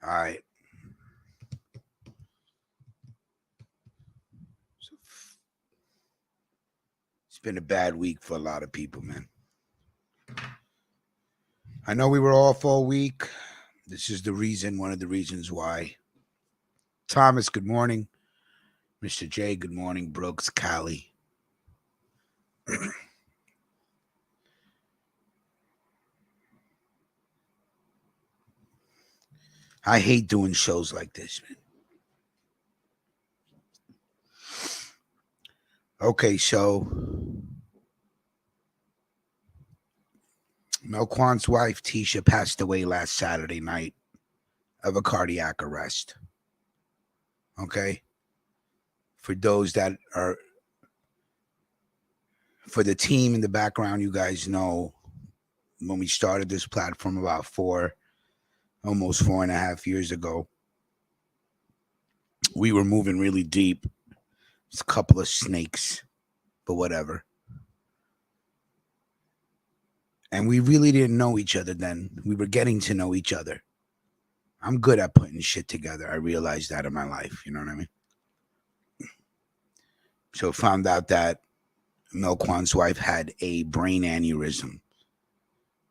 All right. So it's been a bad week for a lot of people, man. I know we were off all week. This is the reason, one of the reasons why. Thomas, good morning. Mr. J, good morning. Brooks, Callie. I hate doing shows like this, man. Okay, so Melquan's wife, Tisha, passed away last Saturday night of a cardiac arrest. Okay? For those that are, for the team in the background, you guys know when we started this platform about almost 4.5 years ago, we were moving really deep. It's a couple of snakes, but whatever. And we really didn't know each other then. We were getting to know each other. I'm good at putting shit together. I realized that in my life. You know what I mean? So found out that Melquan's wife had a brain aneurysm.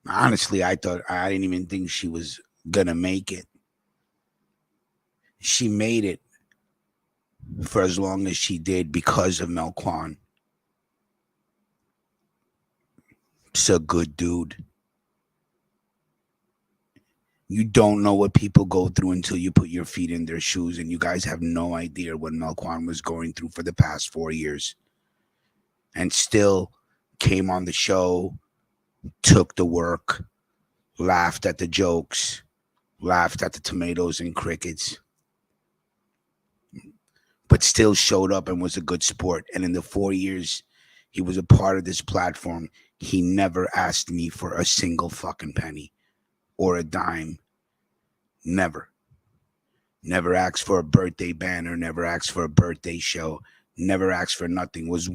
Honestly, I didn't even think she was gonna make it. She made it for as long as she did because of Melquan. He's a good dude. You don't know what people go through until you put your feet in their shoes, and you guys have no idea what Melquan was going through for the past 4 years. And still came on the show, took the work, laughed at the jokes, laughed at the tomatoes and crickets, but still showed up and was a good sport. And in the 4 years he was a part of this platform, he never asked me for a single fucking penny or a dime. Never. Never asked for a birthday banner, never asked for a birthday show, never asked for nothing. Was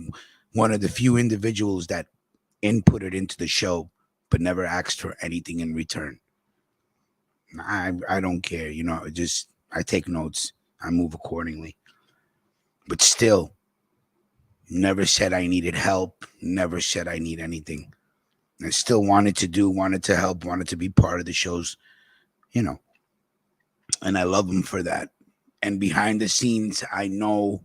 one of the few individuals that inputted into the show, but never asked for anything in return. I don't care, just I take notes, I move accordingly. But still, never said I needed help, never said I need anything. I still wanted to help, wanted to be part of the shows, you know. And I love him for that. And behind the scenes, I know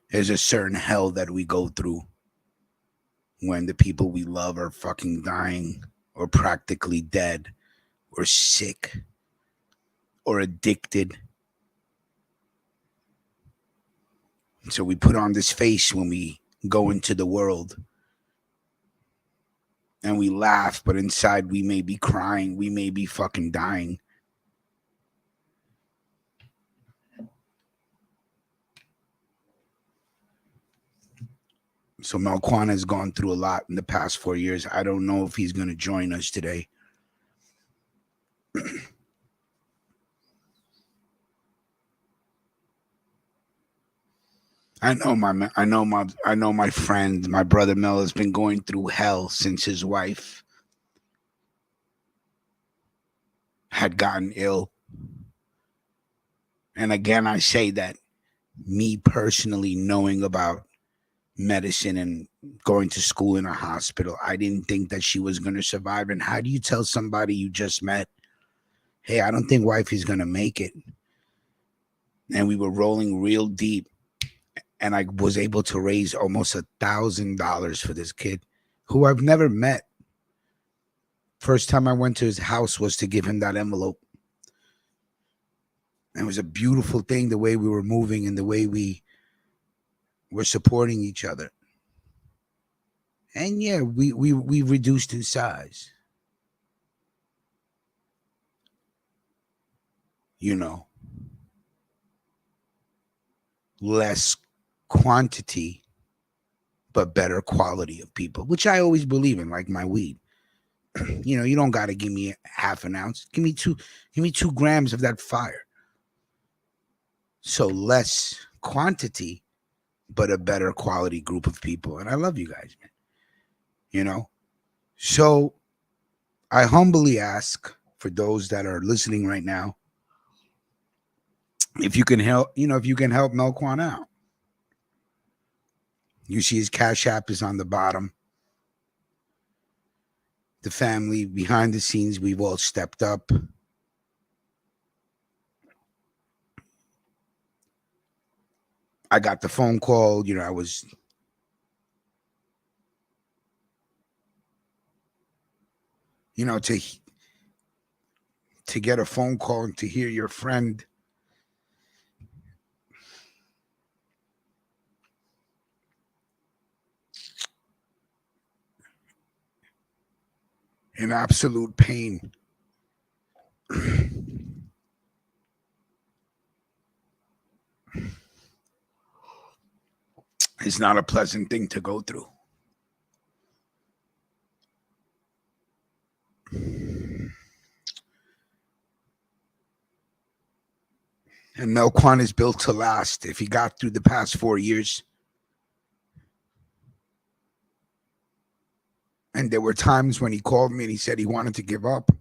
there's a certain hell that we go through when the people we love are fucking dying or practically dead or sick or addicted. So we put on this face when we go into the world and we laugh, but inside we may be crying, we may be fucking dying. So Melquan has gone through a lot in the past 4 years. I don't know if he's going to join us today. I know my friend, my brother Mel has been going through hell since his wife had gotten ill. And again, I say that me personally knowing about medicine and going to school in a hospital, I didn't think that she was going to survive. And how do you tell somebody you just met, hey, I don't think wifey's going to make it? And we were rolling real deep. And I was able to raise almost $1,000 for this kid who I've never met. First time I went to his house was to give him that envelope. And it was a beautiful thing, the way we were moving and the way we were supporting each other. And yeah, we reduced in size. Less quantity, but better quality of people, which I always believe in, like my weed. You don't got to give me half an ounce. Give me 2 grams of that fire. So less quantity, but a better quality group of people. And I love you guys, man. So I humbly ask for those that are listening right now, if you can help, if you can help Melquan out. You see his Cash App is on the bottom. The family behind the scenes, we've all stepped up. I got the phone call, I was to get a phone call and to hear your friend in absolute pain. It's not a pleasant thing to go through. And Melquan is built to last. If he got through the past 4 years, and there were times when he called me and he said he wanted to give up.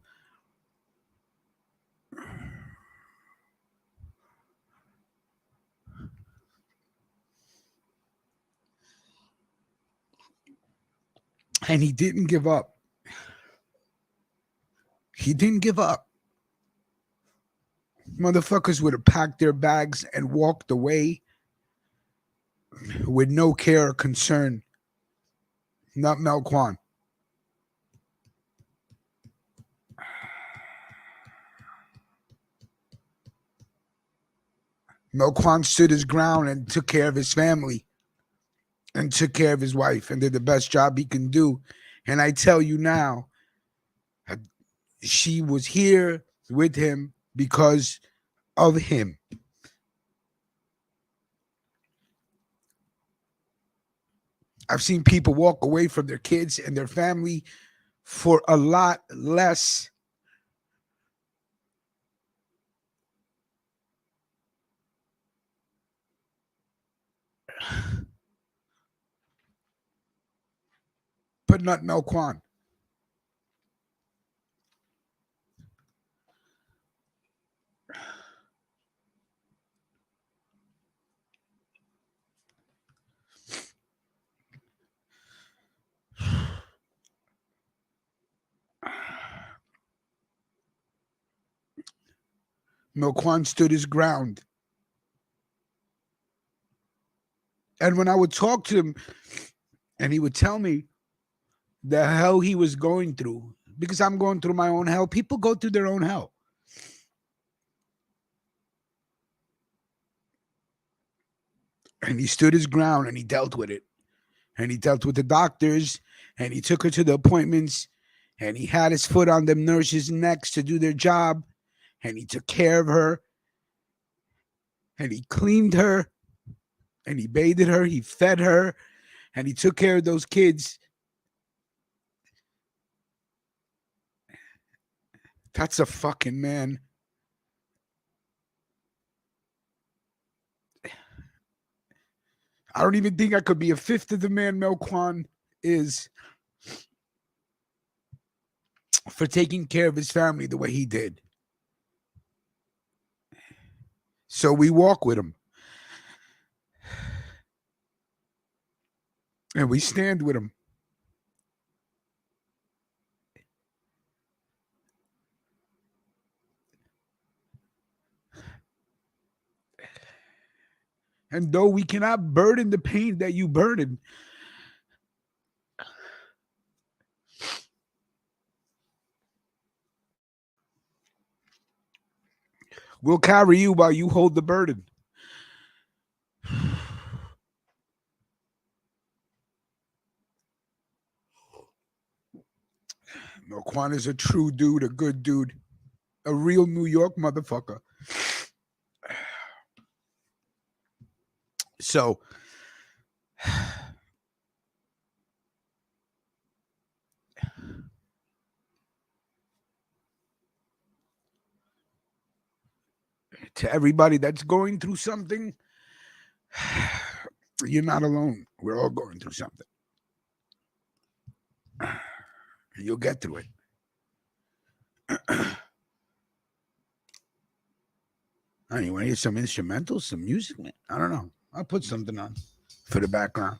And he didn't give up. He didn't give up. Motherfuckers would have packed their bags and walked away with no care or concern. Not Melquan. Melquan stood his ground and took care of his family and took care of his wife and did the best job he can do. And I tell you now, she was here with him because of him. I've seen people walk away from their kids and their family for a lot less. But not Melquan. Melquan stood his ground. And when I would talk to him and he would tell me the hell he was going through, because I'm going through my own hell, people go through their own hell. And he stood his ground and he dealt with it. And he dealt with the doctors and he took her to the appointments and he had his foot on them nurses' necks to do their job. And he took care of her and he cleaned her and he bathed her, he fed her, and he took care of those kids. That's a fucking man. I don't even think I could be a fifth of the man Melquan is for taking care of his family the way he did. So we walk with him. And we stand with him. And though we cannot burden the pain that you burden, we'll carry you while you hold the burden. Melquan is a true dude, a good dude, a real New York motherfucker. So, to everybody that's going through something, you're not alone. We're all going through something. You'll get through it. You want to hear some instrumentals, some music, man? I don't know. I'll put something on for the background.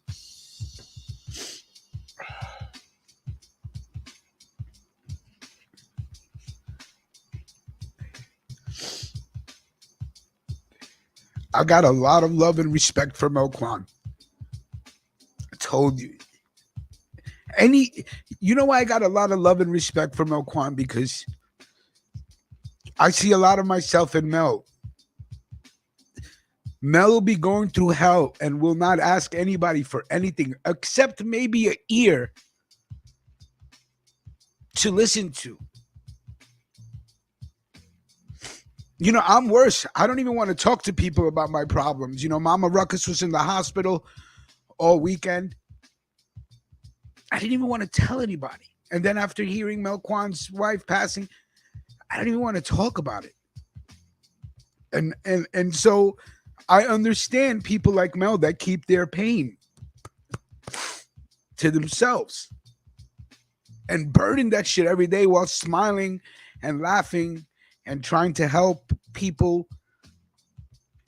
I got a lot of love and respect for Melquan. I told you. You know why I got a lot of love and respect for Melquan? Because I see a lot of myself in Mel. Mel will be going through hell and will not ask anybody for anything except maybe an ear to listen to. You know, I'm worse. I don't even want to talk to people about my problems. You know, Mama Ruckus was in the hospital all weekend. I didn't even want to tell anybody. And then after hearing Melquan's wife passing, I don't even want to talk about it. And so I understand people like Mel that keep their pain to themselves and burden that shit every day while smiling and laughing and trying to help people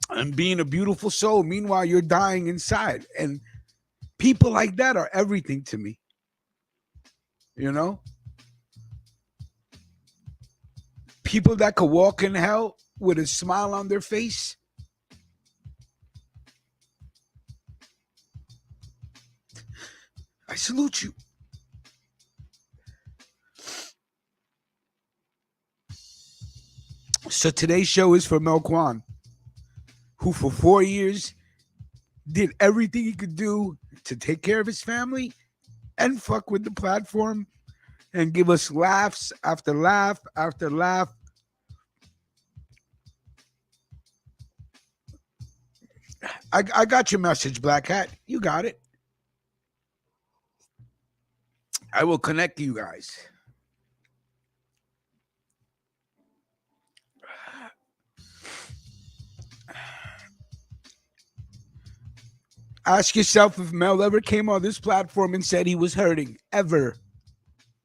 and being a beautiful soul. Meanwhile, you're dying inside. And people like that are everything to me. You know? People that could walk in hell with a smile on their face. I salute you. So today's show is for Melquan, who for 4 years did everything he could do to take care of his family and fuck with the platform and give us laughs after laugh after laugh. I got your message, Black Hat. You got it. I will connect you guys. Ask yourself if Mel ever came on this platform and said he was hurting. Ever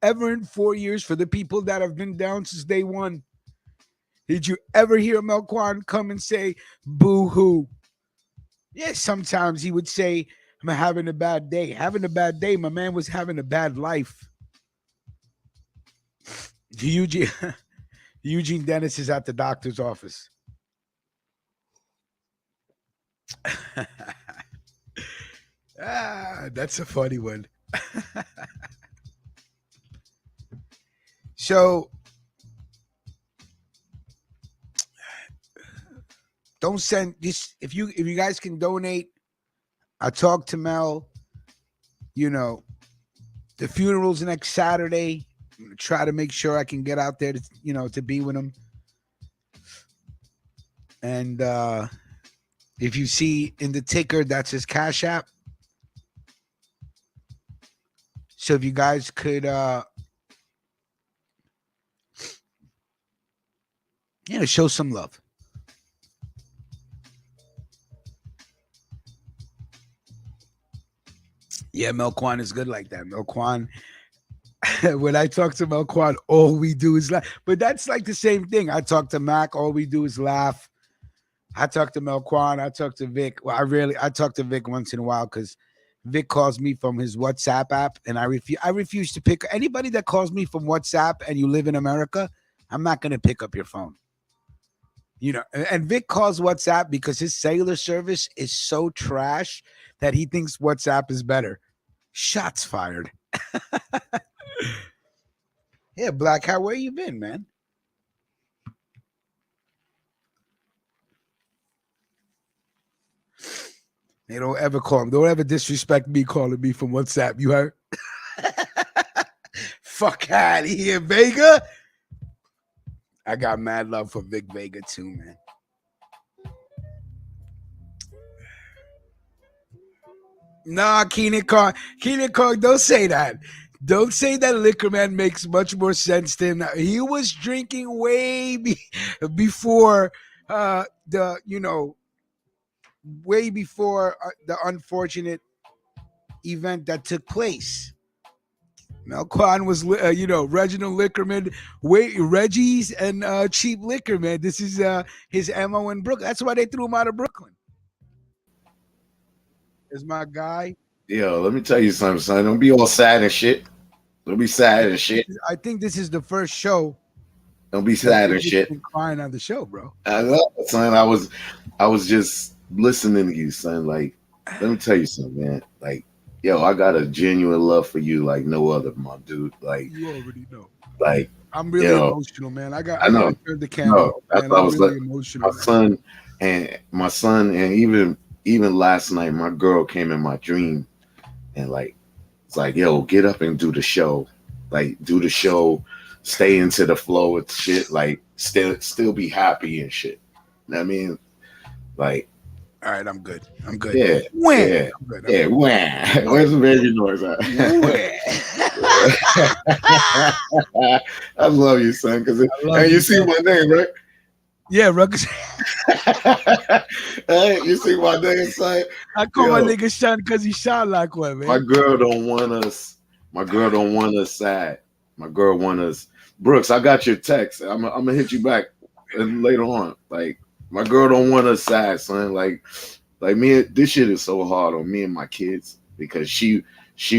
in 4 years, for the people that have been down since day one. Did you ever hear Melquan come and say, boo-hoo? Yes, sometimes he would say, I'm having a bad day. Having a bad day. My man was having a bad life. Eugene Dennis is at the doctor's office. That's a funny one. So don't send this. If you guys can donate, I talked to Mel. You know, the funeral's next Saturday. I'm gonna try to make sure I can get out there to, to be with him. And if you see in the ticker, that's his Cash App. So if you guys could show some love. Yeah, Melquan is good like that. Melquan, when I talk to Melquan, all we do is laugh. But that's like the same thing. I talk to Mac, all we do is laugh. I talk to Melquan, I talk to Vic. Well, I talk to Vic once in a while because Vic calls me from his WhatsApp app, and I refuse to pick anybody that calls me from WhatsApp and you live in America. I'm not going to pick up your phone. And Vic calls WhatsApp because his cellular service is so trash that he thinks WhatsApp is better. Shots fired. Yeah, Black Hat, where you been, man? They don't ever call him. Don't ever disrespect me calling me from WhatsApp. You heard? Fuck out of here, Vega. I got mad love for Vic Vega too, man. Nah, Keenan Carr, don't say that. Don't say that Liquor Man makes much more sense than he was drinking way before way before the unfortunate event that took place. Melquan was, Reginald Lickerman, Reggie's and cheap liquor, man. This is his MO in Brooklyn. That's why they threw him out of Brooklyn. Is my guy. Yo, let me tell you something, son. Don't be all sad and shit. Don't be sad and shit. I think this is the first show Don't be that sad you've and shit. been crying on the show, bro. I know, son. I was just listening to you, son. Like, let me tell you something, man. Like, yo, I got a genuine love for you, like no other, my dude. You already know. Like, I'm really yo, emotional, man. I I know. gotta turn the camera No, off, that's man. what I I'm was really like. emotional, man. My son, and even last night, my girl came in my dream, and like, it's like, yo, get up and do the show, like, do the show, stay into the flow with shit, like, still be happy and shit. You know what I mean, like, All right, I'm good. I'm good. yeah, When? yeah, I'm good. yeah. Wah. Where's the baby noise at? I love you, son. Because I love and you, you see man. my name, right? Yeah, Ruckus. Hey, you see my name, son? I call my Yo, nigga Sean because he shot like one, my man. girl don't want us. My girl don't want us sad. My girl want us. Brooks, I got your text. I'm gonna hit you back later on. Like, my girl don't want us sad, son. Like me, this shit is so hard on me and my kids because she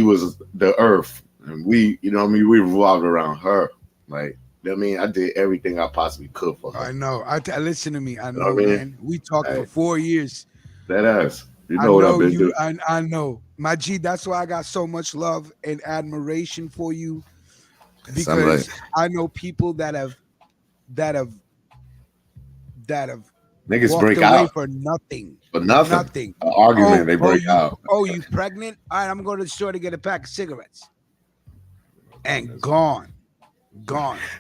was the earth, and we, you know what I mean, we revolved around her. Like, you know what I mean, I did everything I possibly could for her. I know. Listen to me. I You know know, what I mean? man. We talked for Like, 4 years. that ass. You I know what I've know been you. doing. I know, my G. That's why I got so much love and admiration for you So I'm like, because I know people that have that have niggas walked break away out for nothing, for for nothing. nothing. An argument, Oh, they break out. you pregnant? All right, I'm going to the store to get a pack of cigarettes. And gone.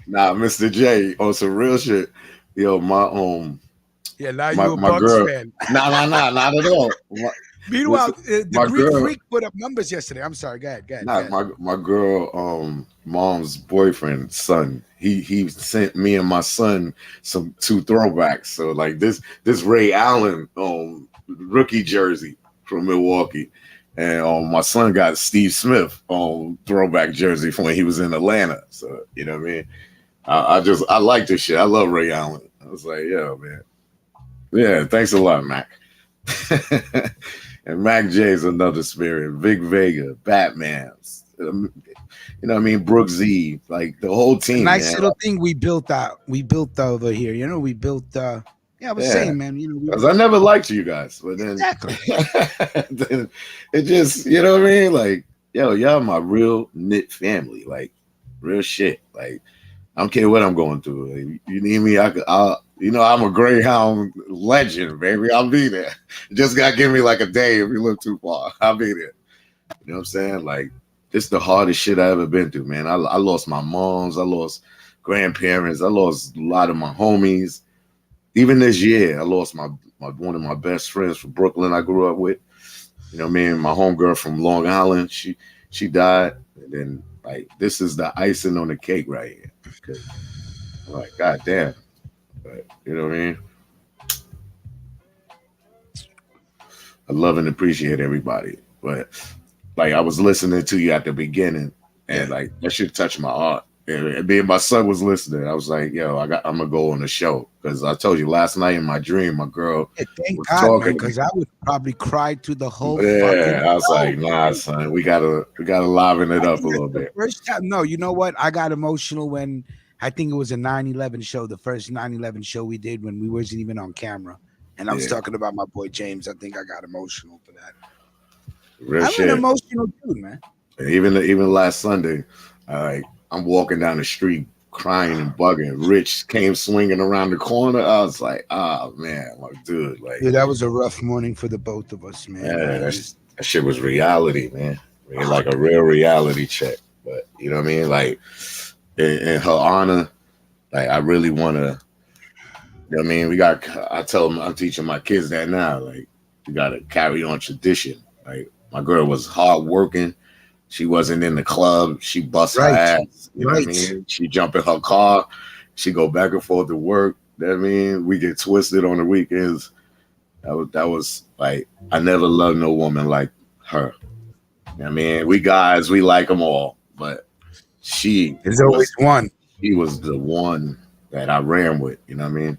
Nah, Mr. J, on some real shit. Yo, Yeah, now my you a my Bucks girl. fan. Not at all. Meanwhile, Listen, the my Greek girl. freak put up numbers yesterday. I'm sorry. Go ahead. Go ahead. Go Nah, ahead. my girl, mom's boyfriend, son. He sent me and my son some two throwbacks. So like this Ray Allen rookie jersey from Milwaukee, and my son got Steve Smith throwback jersey from when he was in Atlanta. So you know what I mean. I like this shit. I love Ray Allen. I was like, yeah, man. Yeah, thanks a lot, Mac. And Mac J is another spirit. Vic Vega, Batman. You know what I mean? Brooke Z, like the whole A team, nice man. little thing we built out. We built over here. You know, we built. Yeah, I was Yeah. saying, man. You know, Because I never liked you guys, but then, exactly. then it just, you know what I mean? Like, yo, y'all my real knit family, like real shit. Like, I don't care what I'm going through. Like, you need me, you know, I'm a Greyhound legend, baby. I'll be there. You just gotta give me like a day if you look too far. I'll be there. You know what I'm saying? Like, this the hardest shit I ever been through, man. I lost my moms, I lost grandparents, I lost a lot of my homies. Even this year, I lost my one of my best friends from Brooklyn I grew up with. You know what I mean? My homegirl from Long Island, she died. And then like this is the icing on the cake right here. 'Cause I'm like, God damn. But you know what I mean? I love and appreciate everybody. But like I was listening to you at the beginning, and Yeah. like that shit touched my heart. And me and my son was listening. I was like, "Yo, I'm gonna go on the show," because I told you last night in my dream, my girl Yeah, thank was God, man, talking to me. because I would probably cry to the whole fucking Yeah, I was show. like, "Nah, son, we gotta liven it I up a think that's little the bit." first time. No, you know what? I got emotional when I think it was a 9/11 show, the first 9/11 show we did when we wasn't even on camera. And I was Yeah, talking about my boy James. I think I got emotional for that. real I'm an shit. emotional dude, man. And even last Sunday, like I'm walking down the street crying and bugging. Rich came swinging around the corner. I was like, "Oh man, like dude, like Yeah, that was a rough morning for the both of us, man. yeah, I just that shit was reality, man. I mean, like a real reality check." But you know what I mean? Like in her honor, like I really want to. You know what I mean? I tell them I'm teaching my kids that now. Like we got to carry on tradition. Like my girl was hardworking. She wasn't in the club. She bust her right, ass. You know what I right. mean? She jump in her car. She go back and forth to work. You know what I mean? We get twisted on the weekends. That was like I never loved no woman like her. You know what I mean? We guys, we like them all, but she There's always was one. she was the one that I ran with. You know what I mean?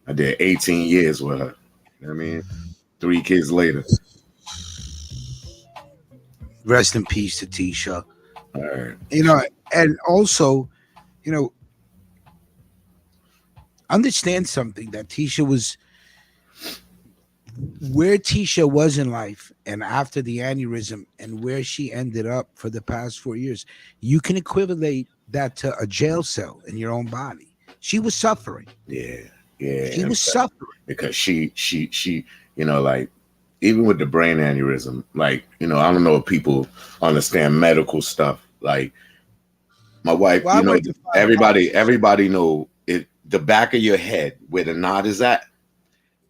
I did 18 years with her. You know what I mean? 3 kids later. Rest in peace to Tisha. All right. You know, and also, you know, understand something that Tisha was where Tisha was in life and after the aneurysm and where she ended up for the past 4 years. You can equivalate that to a jail cell in your own body. She was suffering. Yeah, yeah. She was suffering. Because she, like even with the brain aneurysm, like, I don't know if people understand medical stuff. Like my wife, Well, I went to find everybody know it. The back of your head where the knot is at,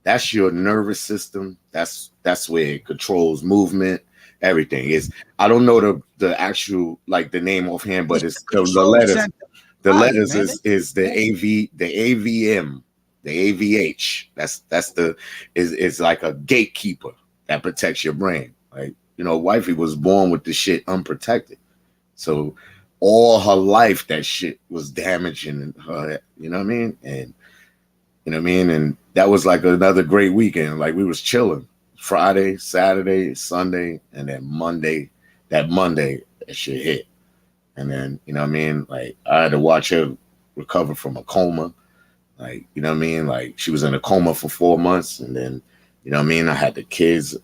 that's your nervous system. That's where it controls movement. Everything is. I don't know the actual like the name offhand, but it's the control letters. center The body, letters man. is the AVM, the AVH. That's the is like a gatekeeper that protects your brain. Like, wifey was born with the shit unprotected. So all her life that shit was damaging her, you know what I mean? And you know what I mean? And that was like another great weekend. Like we was chilling. Friday, Saturday, Sunday, and then Monday. That Monday, that shit hit. And then, you know what I mean? Like I had to watch her recover from a coma. Like, you know what I mean? Like she was in a coma for 4 months. And then, you know what I mean? I had the kids.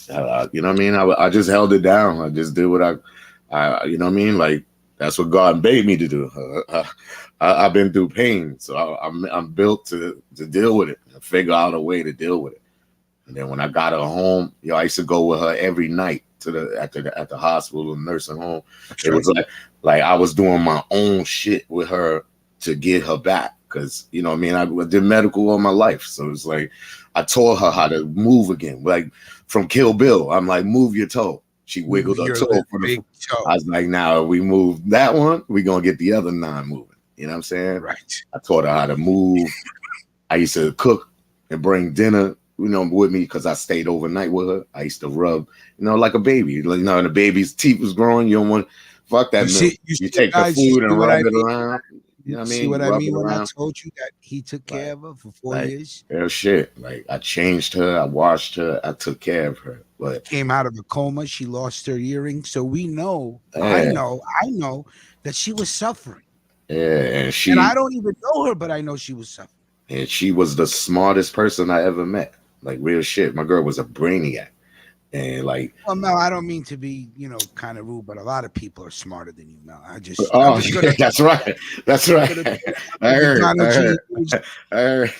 You know what I mean? I just held it down. I just did what you know what I mean? Like that's what God made me to do. I've been through pain. So I'm built to deal with it and figure out a way to deal with it. And then when I got her home, I used to go with her every night to at the hospital and nursing home. That's It right. was like I was doing my own shit with her to get her back. Cause you know what I mean, I did medical all my life. So it's like I taught her how to move again. Like from Kill Bill, I'm like, move your toe. She wiggled her Your toe for big the toe. I was like, now we move that one, we gonna get the other 9 moving. You know what I'm saying? Right. I taught her how to move. I used to cook and bring dinner, with me because I stayed overnight with her. I used to rub, like a baby. Like, and the baby's teeth was growing. You don't want fuck that milk. You You see, take the guys, you food see and what rub I it mean? around. You You know what I see mean? what I Rub it mean when I around. told you that he took care Like, of her for 4 years? real shit. Like I changed her, I washed her, I took care of her. But Came out of a coma. She lost her earring. So we know, yeah, I know that she was suffering. yeah, And I don't even know her, but I know she was suffering. and she was the smartest person I ever met. Like real shit. My girl was a brainiac. And like, Well, Mel, I don't mean to be, kind of rude, but a lot of people are smarter than you, Mel. I'm oh just yeah, gonna, that's right. That's right. gonna be I heard. Americano I heard. genius. I heard.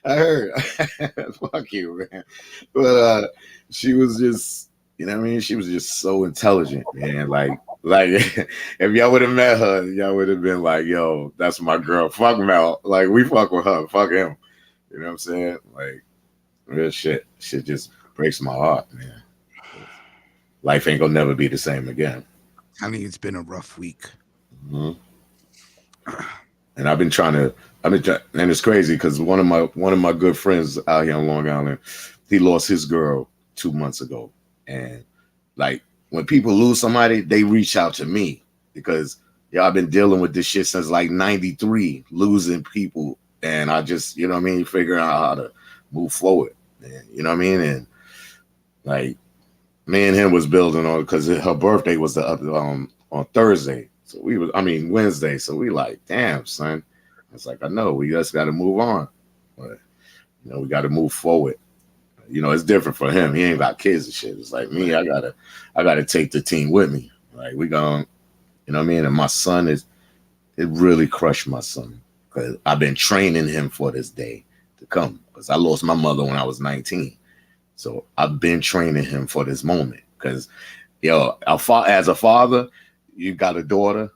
I heard. Fuck you, man. But she was just, you know what I mean? She was just so intelligent, man. Like if y'all would have met her, y'all would have been like, yo, that's my girl. Fuck Mel. Like we fuck with her. Fuck him. You know what I'm saying? Like real shit. Shit just breaks my heart, man. Life ain't gonna never be the same again. I mean, it's been a rough week. Mhm. And and it's crazy because one of my good friends out here on Long Island, he lost his girl 2 months ago, and like when people lose somebody, they reach out to me because I've been dealing with this shit since like '93, losing people, and I just you know what I mean, figuring out how to move forward, and, you know what I mean, and like me and him was building on because her birthday was the on Thursday. So Wednesday. So we like, damn, son. It's like, I know we just got to move on, but we got to move forward. It's different for him. He ain't got kids and shit. It's like me. I gotta take the team with me. Like we going, you know what I mean. And my son it really crushed my son because I've been training him for this day to come because I lost my mother when I was 19. So I've been training him for this moment because, as a father, you got a daughter,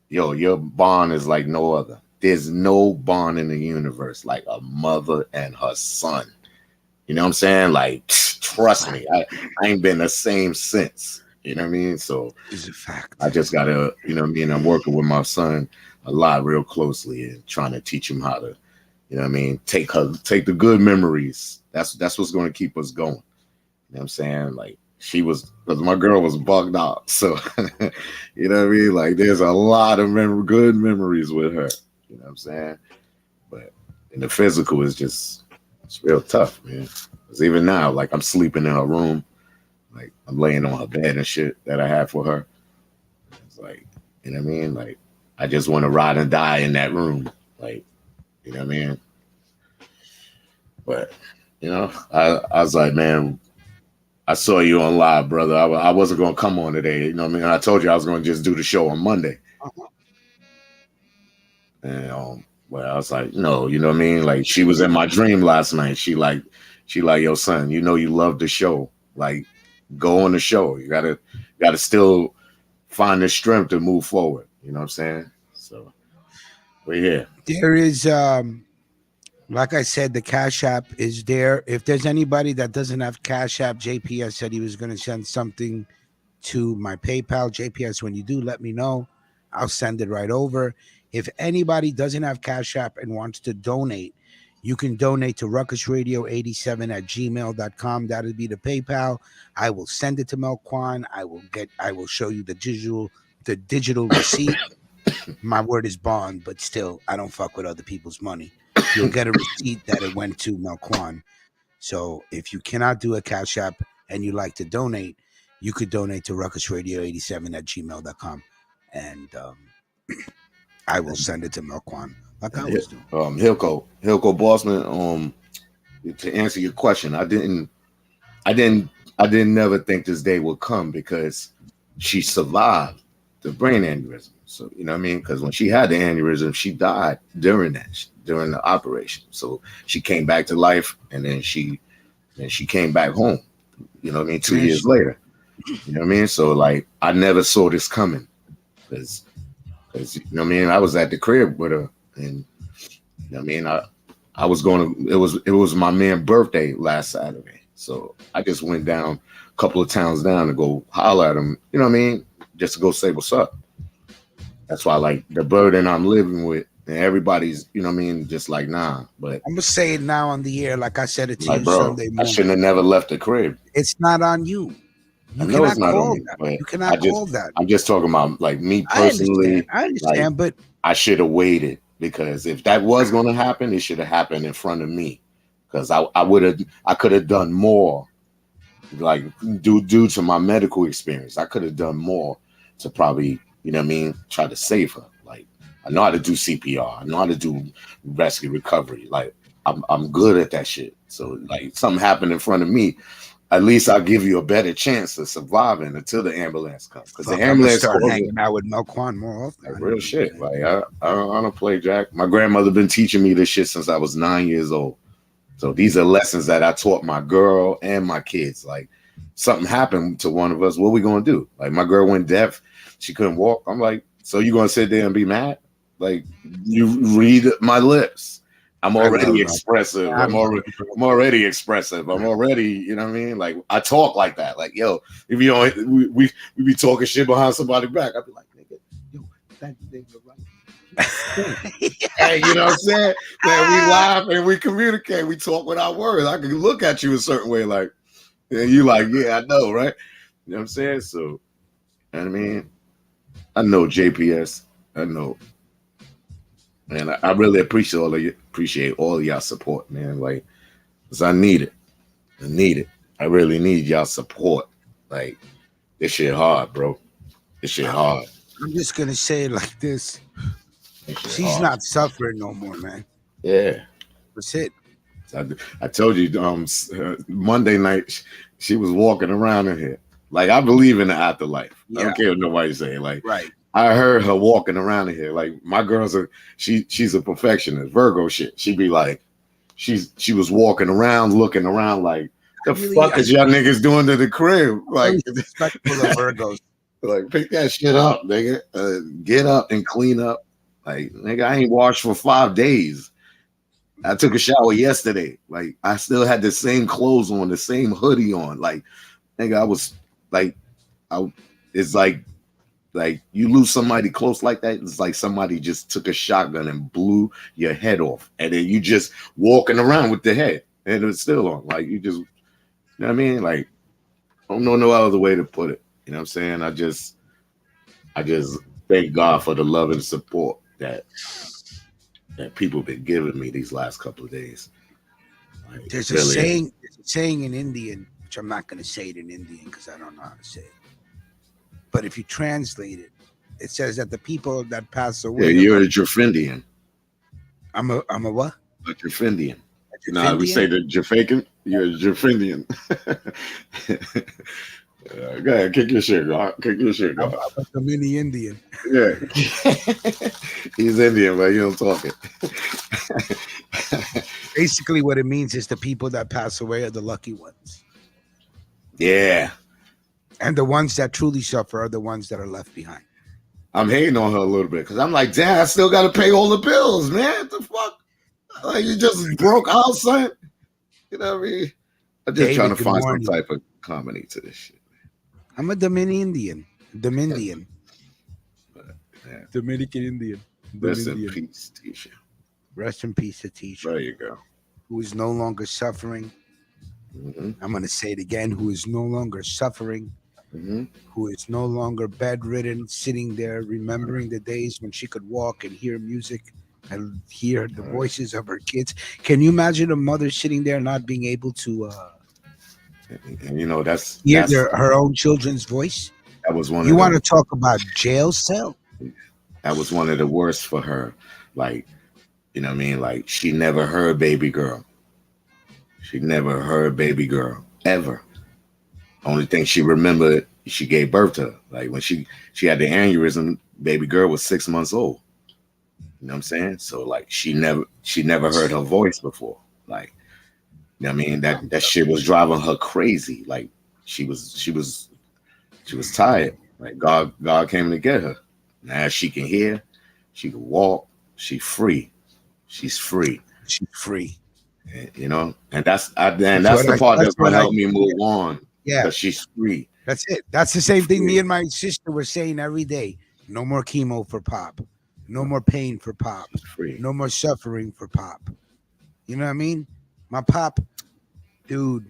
your bond is like no other. There's no bond in the universe like a mother and her son. You know what I'm saying? Like, trust me, I ain't been the same since. You know what I mean? So Is a fact. I just gotta, you know what I mean? I'm working with my son a lot real closely and trying to teach him how to, you know what I mean, take the good memories. That's what's going to keep us going. You know what I'm saying? Like she was because my girl was bugged out. So you know what I mean? Like there's a lot of good memories with her. You know what I'm saying? But in the physical is just it's real tough, man. Because even now, like I'm sleeping in her room, like I'm laying on her bed and shit that I had for her. It's like, you know what I mean? Like I just want to ride and die in that room. Like, you know what I mean? But I was like, man, I saw you on live, brother. I wasn't gonna come on today. You know what I mean? I told you I was gonna just do the show on Monday. And well, I was like, no, you know what I mean? Like she was in my dream last night. She like, yo, son, you know you love the show. Like, go on the show. You gotta still find the strength to move forward. You know what I'm saying? So we're here. There is like I said, the Cash App is there. If there's anybody that doesn't have Cash App, JPS said he was going to send something to my PayPal. JPS, when you do, let me know. I'll send it right over. If anybody doesn't have Cash App and wants to donate, you can donate to ruckusradio87 at gmail.com. That'll be the PayPal. I will send it to Melquan. I will show you the digital receipt. My word is bond, but still, I don't fuck with other people's money. You'll get a receipt that it went to Melquan. So if you cannot do a Cash App and you like to donate, you could donate to ruckusradio87 at gmail.com. And I will send it to Melquan like I And always do. Hilco Bossman, to answer your question, I didn't never think this day would come because she survived the brain aneurysm. So you know what I mean? Because when she had the aneurysm, she died during the operation. So she came back to life, and then she came back home. You know what I mean? 2 years later. You know what I mean? So like I never saw this coming because you know what I mean? I was at the crib with her, and you know what I mean? I was going to. It was my man's birthday last Saturday, so I just went down a couple of towns down to go holler at him. You know what I mean? Just to go say what's up. That's why, like the burden I'm living with, and everybody's, you know what I mean, just like nah. But I'm gonna say it now on the air, like I said it to like, you bro, Sunday I morning. shouldn't have never left the crib. It's not on you. I You know it's cannot not on call me, that. but You cannot call that. I'm just talking about like me I understand. personally. I Like understand, but I should have waited because if that was going to happen, it should have happened in front of me because I could have done more. Like due to my medical experience, I could have done more to probably, you know what I mean, try to save her. Like I know how to do CPR, I know how to do rescue recovery. Like I'm good at that shit. So like something happened in front of me, at least I'll give you a better chance of surviving until the ambulance comes. Because the fuck, I'm gonna ambulance start calls it hanging out with Melquan more often. like real shit. Like I don't play Jack. My grandmother been teaching me this shit since I was 9 years old. So these are lessons that I taught my girl and my kids. Like something happened to one of us, what we gonna do? Like my girl went deaf, she couldn't walk. I'm like, so you gonna sit there and be mad? Like you read my lips. I'm already expressive. I'm already expressive. I'm already, you know what I mean? Like I talk like that. Like, yo, if you don't we be talking shit behind somebody's back, I'd be like, nigga, yo, that nigga right. Hey, you know what I'm saying? Like we laugh and we communicate. We talk with our words. I can look at you a certain way, like, and you like, yeah, I know, right? You know what I'm saying? So, I mean, I know JPS. I know, and I really appreciate all of y'all support, man. Like, cause I need it. I need it. I really need y'all support. Like, this shit hard, bro. This shit hard. I'm just gonna say it like this. She's hard. not suffering no more, man. Yeah. That's it. I told you Monday night she was walking around in here. Like I believe in the afterlife. I don't care what nobody say. Like right. I heard her walking around in here. Like my girl's she's a perfectionist, Virgo shit. She'd be like, she was walking around, looking around like the fuck is y'all niggas doing to the crib? Like respectful of Virgos. Like pick that shit up, nigga. Get up and clean up. Like nigga, I ain't washed for 5 days. I took a shower yesterday. Like I still had the same clothes on, the same hoodie on. Like, nigga, I was like, it's like you lose somebody close like that. It's like somebody just took a shotgun and blew your head off, and then you just walking around with the head and it's still on. Like you just, you know what I mean? Like I don't know no other way to put it. You know what I'm saying? I just thank God for the love and support that people been giving me these last couple of days. Like really, There's a saying in Indian, which I'm not going to say it in Indian because I don't know how to say it. But if you translate it, it says that the people that pass yeah, away are you're a like, Drafindian. I'm a what? A Drafindian. A Nah, we say Findian? the Jafakan. You're a Drafindian. Go ahead, kick your shit off. Kick your shit I'm off. a mini Indian. Yeah. He's Indian, but you don't talk it. Basically, what it means is the people that pass away are the lucky ones. Yeah. And the ones that truly suffer are the ones that are left behind. I'm hating on her a little bit because I'm like, damn, I still got to pay all the bills, man. What the fuck? Like, you just broke out, son. You know what I mean? I'm just trying to David, good find some morning. type of comedy to this shit. I'm a Dominican Indian. Dominican. Yeah. Dominican Indian. Rest in Dominican. peace, Tisha. Rest in peace to Tisha, There you go. who is no longer suffering. Hmm. I'm going to say it again, who is no longer suffering, Hmm. who is no longer bedridden, sitting there remembering the days when she could walk and hear music and hear the voices of her kids. Can you imagine a mother sitting there not being able to And you know, hear her own children's voice? that was one You of want to the talk about jail cell? that was one of the worst for her. Like, you know what I mean? Like she never heard baby girl. She never heard baby girl ever. Only thing she remembered, she gave birth to her. Like when she had the aneurysm, baby girl was 6 months old. You know what I'm saying? So like she never heard her voice before. Like, you know what I mean? That shit was driving her crazy. Like she was tired. Like God came to get her. Now she can hear, she can walk, she's free. She's free. She's free. You know, and that's the part That's that's what gonna I help me move on yeah. because she's free. That's it. That's the same thing me Free. and my sister were saying every day. No more chemo for Pop. No more pain for Pop. She's free. No more suffering for Pop. You know what I mean? My Pop, dude.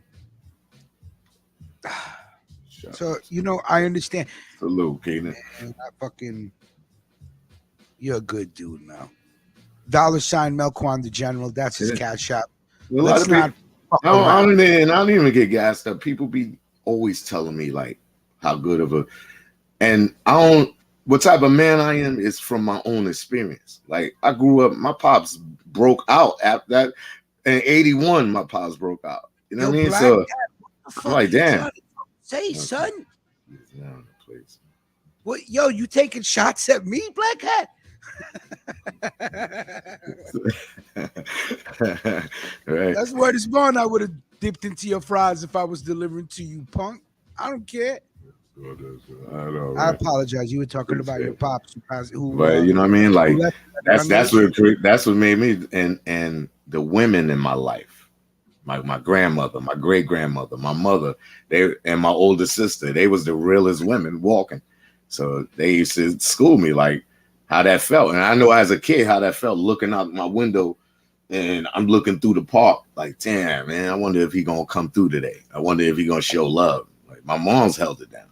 Shut So, up. I understand. Salute, Keenan. And I fucking, you're a good dude, Mel. $ Melquan the General. That's his Yeah. cash app. A lot Let's of people. not fuck I don't, I around. don't even. I don't even get gassed up. People be always telling me like how good of a, and I don't. What type of man I am is from my own experience. Like I grew up. My pops broke out after that. In '81, my pops broke out. You know Yo, what I mean? Black So Cat, what the I'm fuck like, you damn. trying to say, son? Yeah, please. What, yo, you taking shots at me, Black Cat? Right. That's where it's going. I would have dipped into your fries if I was delivering to you, punk. I don't care. I know, I right? apologize. You were talking about your pops But you know what I mean? who Like left at a that's young that's age. what that's what made me and the women in my life, my grandmother, my great grandmother, my mother, they and my older sister, they was the realest women walking. So they used to school me like how that felt. And I know as a kid how that felt looking out my window and I'm looking through the park like, damn, man, I wonder if he gonna come through today. I wonder if he gonna show love. Like my mom's held it down.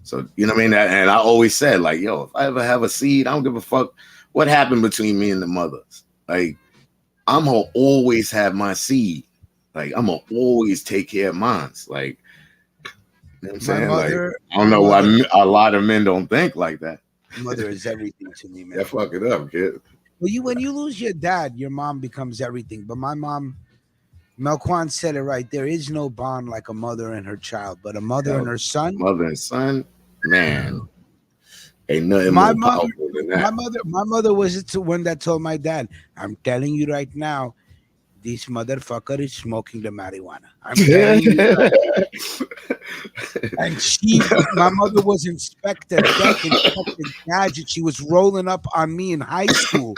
So you know what I mean? And I always said, like, yo, if I ever have a seed, I don't give a fuck what happened between me and the mothers. Like, I'm gonna always have my seed. Like, I'm gonna always take care of mine. Like, you know what I'm My saying? Like, mother, I don't my know why mother, a lot of men don't think like that. mother is everything to me, Yeah, man. fuck it up, kid. Well, when you lose your dad, your mom becomes everything. But my mom, Melquan said it right. There is no bond like a mother and her child, but a mother and Yo, her son. mother and son, man, ain't nothing My more mother, powerful than my that. mother, my mother was the one that told my dad, "I'm telling you right now, this motherfucker is smoking the marijuana. I'm telling you." And my mother was Inspector Deck, Inspector Gadget. She was rolling up on me in high school.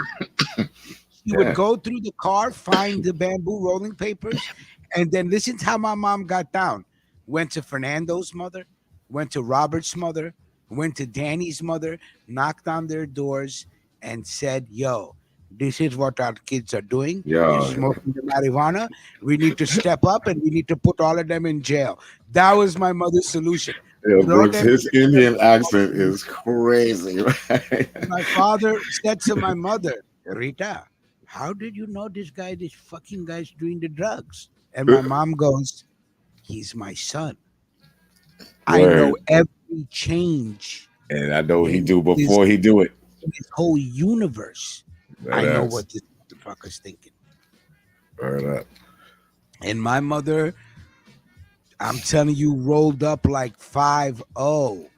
She would Yeah, go through the car, find the bamboo rolling papers, and then listen to how my mom got down. Went to Fernando's mother, went to Robert's mother, went to Danny's mother, knocked on their doors, and said, "Yo, This is what our kids are doing. They're Yo, smoking the marijuana. We need to step up and we need to put all of them in jail. That was my mother's solution. yo, Throw Brooks, them in his jail. Indian accent is crazy, right? And my father said to my mother, Rita, how did you know this fucking guy's doing the drugs? And my mom goes, he's my son. I know Word. every change And I know what he in do his, before he do it. in his whole universe. That I know ass. what this motherfucker's thinking. Word up. And my mother, I'm telling you, rolled up like 5-0.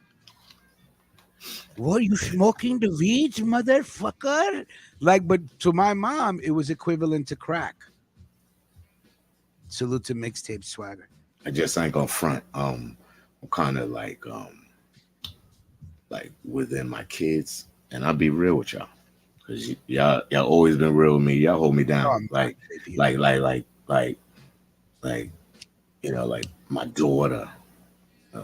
What, you smoking the weeds, motherfucker? Like, but to my mom, it was equivalent to crack. Salute to mixtape swagger. I just ain't gonna front. I'm kind of like within my kids, and I'll be real with y'all, cause y'all always been real with me. Y'all hold me No, down, I'm not, baby. like like my daughter,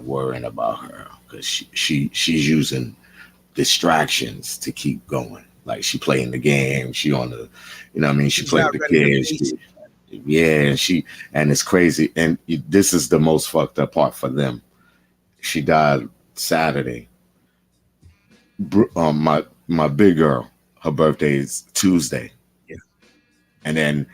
worrying about her because she's using distractions to keep going. Like she playing the game, she on the, what I mean, she She's play not with the ready to kids. face it. Yeah, and it's crazy. And this is the most fucked up part for them. She died Saturday. My big girl, her birthday is Tuesday, Yeah. and then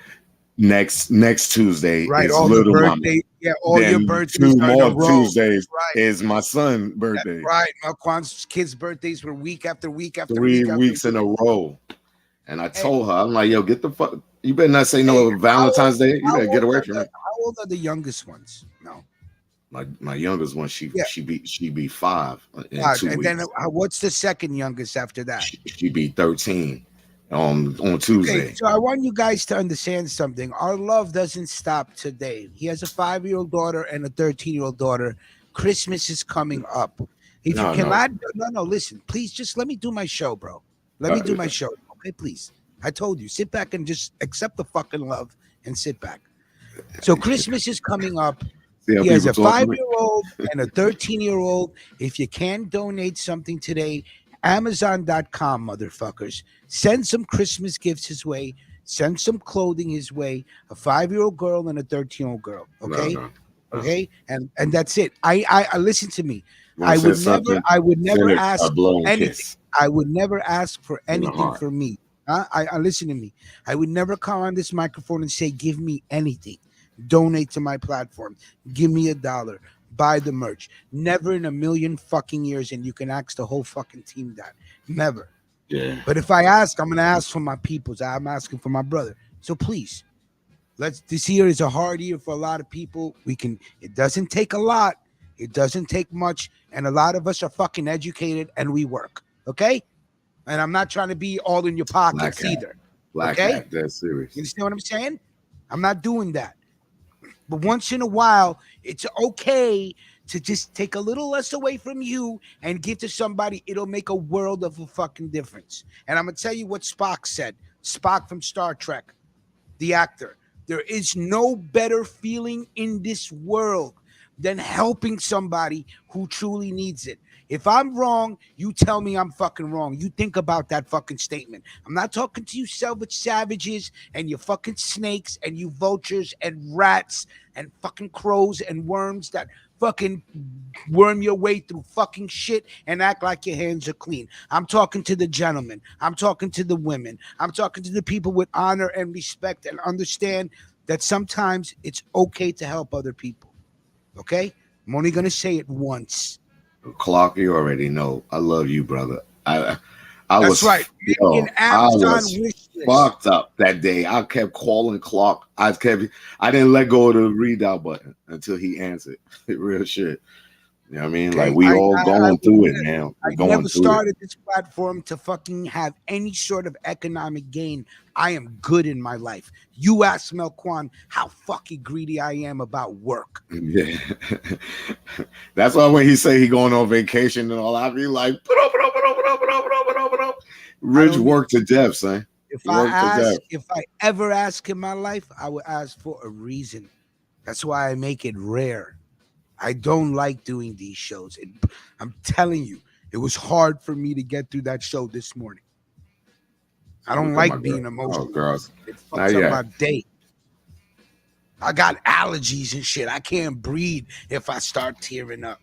next Tuesday Right. is All the little mama. birthdays. Yeah. All your Then birthdays two are in a more row. Tuesdays Right. is my son's That's birthday. right. Melquan's kids' birthdays were week after week after Three week after weeks in week. a row. And I Hey, told her, I'm like, yo, get the fuck. You better not say hey, no Valentine's Day. You better get away from it. how old are the youngest ones? No. My youngest one, Yeah. she be 5 in God. two And then weeks. what's the second youngest after that? She be 13 on Okay, Tuesday. so I want you guys to understand something. Our love doesn't stop today. He has a 5-year-old daughter and a 13-year-old daughter. Christmas is coming up. If you No, no. cannot, no, listen, please just let me do my show, bro. Let me Uh, do my show. Okay, please. I told you, sit back and just accept the fucking love and sit back. So Christmas is coming up. See how He has people a talk to me? 5-year-old and a 13-year-old. If you can donate something today, Amazon.com, motherfuckers. Send some Christmas gifts his way. Send some clothing his way. A 5-year-old girl and a 13-year-old girl. No, Okay? no. Okay? And that's it. I listen to me. Want to send something? I would Send never it a ask blowing anything. kiss I would never ask for in the anything heart. for me. I listen to me. I would never come on this microphone and say, give me anything. Donate to my platform. Give me $1. Buy the merch. Never in a million fucking years, and you can ask the whole fucking team that. Never. Yeah. But if I ask, I'm gonna ask for my peoples. I'm asking for my brother. So please, this year is a hard year for a lot of people. It doesn't take a lot, it doesn't take much, and a lot of us are fucking educated and we work. Okay? And I'm not trying to be all in your Black pockets hat. either. Black Okay? hat. That's You serious. understand what I'm saying? I'm not doing that. But once in a while, it's okay to just take a little less away from you and give to somebody. It'll make a world of a fucking difference. And I'm gonna tell you what Spock said. Spock from Star Trek, the actor. There is no better feeling in this world than helping somebody who truly needs it. If I'm wrong, you tell me I'm fucking wrong. You think about that fucking statement. I'm not talking to you savage savages and you fucking snakes and you vultures and rats and fucking crows and worms that fucking worm your way through fucking shit and act like your hands are clean. I'm talking to the gentlemen. I'm talking to the women. I'm talking to the people with honor and respect and understand that sometimes it's okay to help other people. Okay? I'm only going to say it once. Clark, you already know. I love you, brother. I That's right. was Make an I Amazon was wish list. fucked up that day. I kept calling Clark. I didn't let go of the readout button until he answered. Real shit. You know what I mean? Like Okay, we all I going would through it, never, man. I We're going never through it. started this platform to fucking have any sort of economic gain. I am good in my life. You ask Melquan how fucking greedy I am about work. Yeah. That's why when he say he going on vacation and all, I be like, put up, put up, put up, put up, put up, put up, put up, put up. I Rich don't need. worked to death, son. Worked to death. If I ever ask in my life, I would ask for a reason. That's why I make it rare. I don't like doing these shows. I'm telling you, it was hard for me to get through that show this morning. I don't Look at my like being girl. Oh, emotional. girls. It Not fucks up yet. my day. I got allergies and shit. I can't breathe if I start tearing up.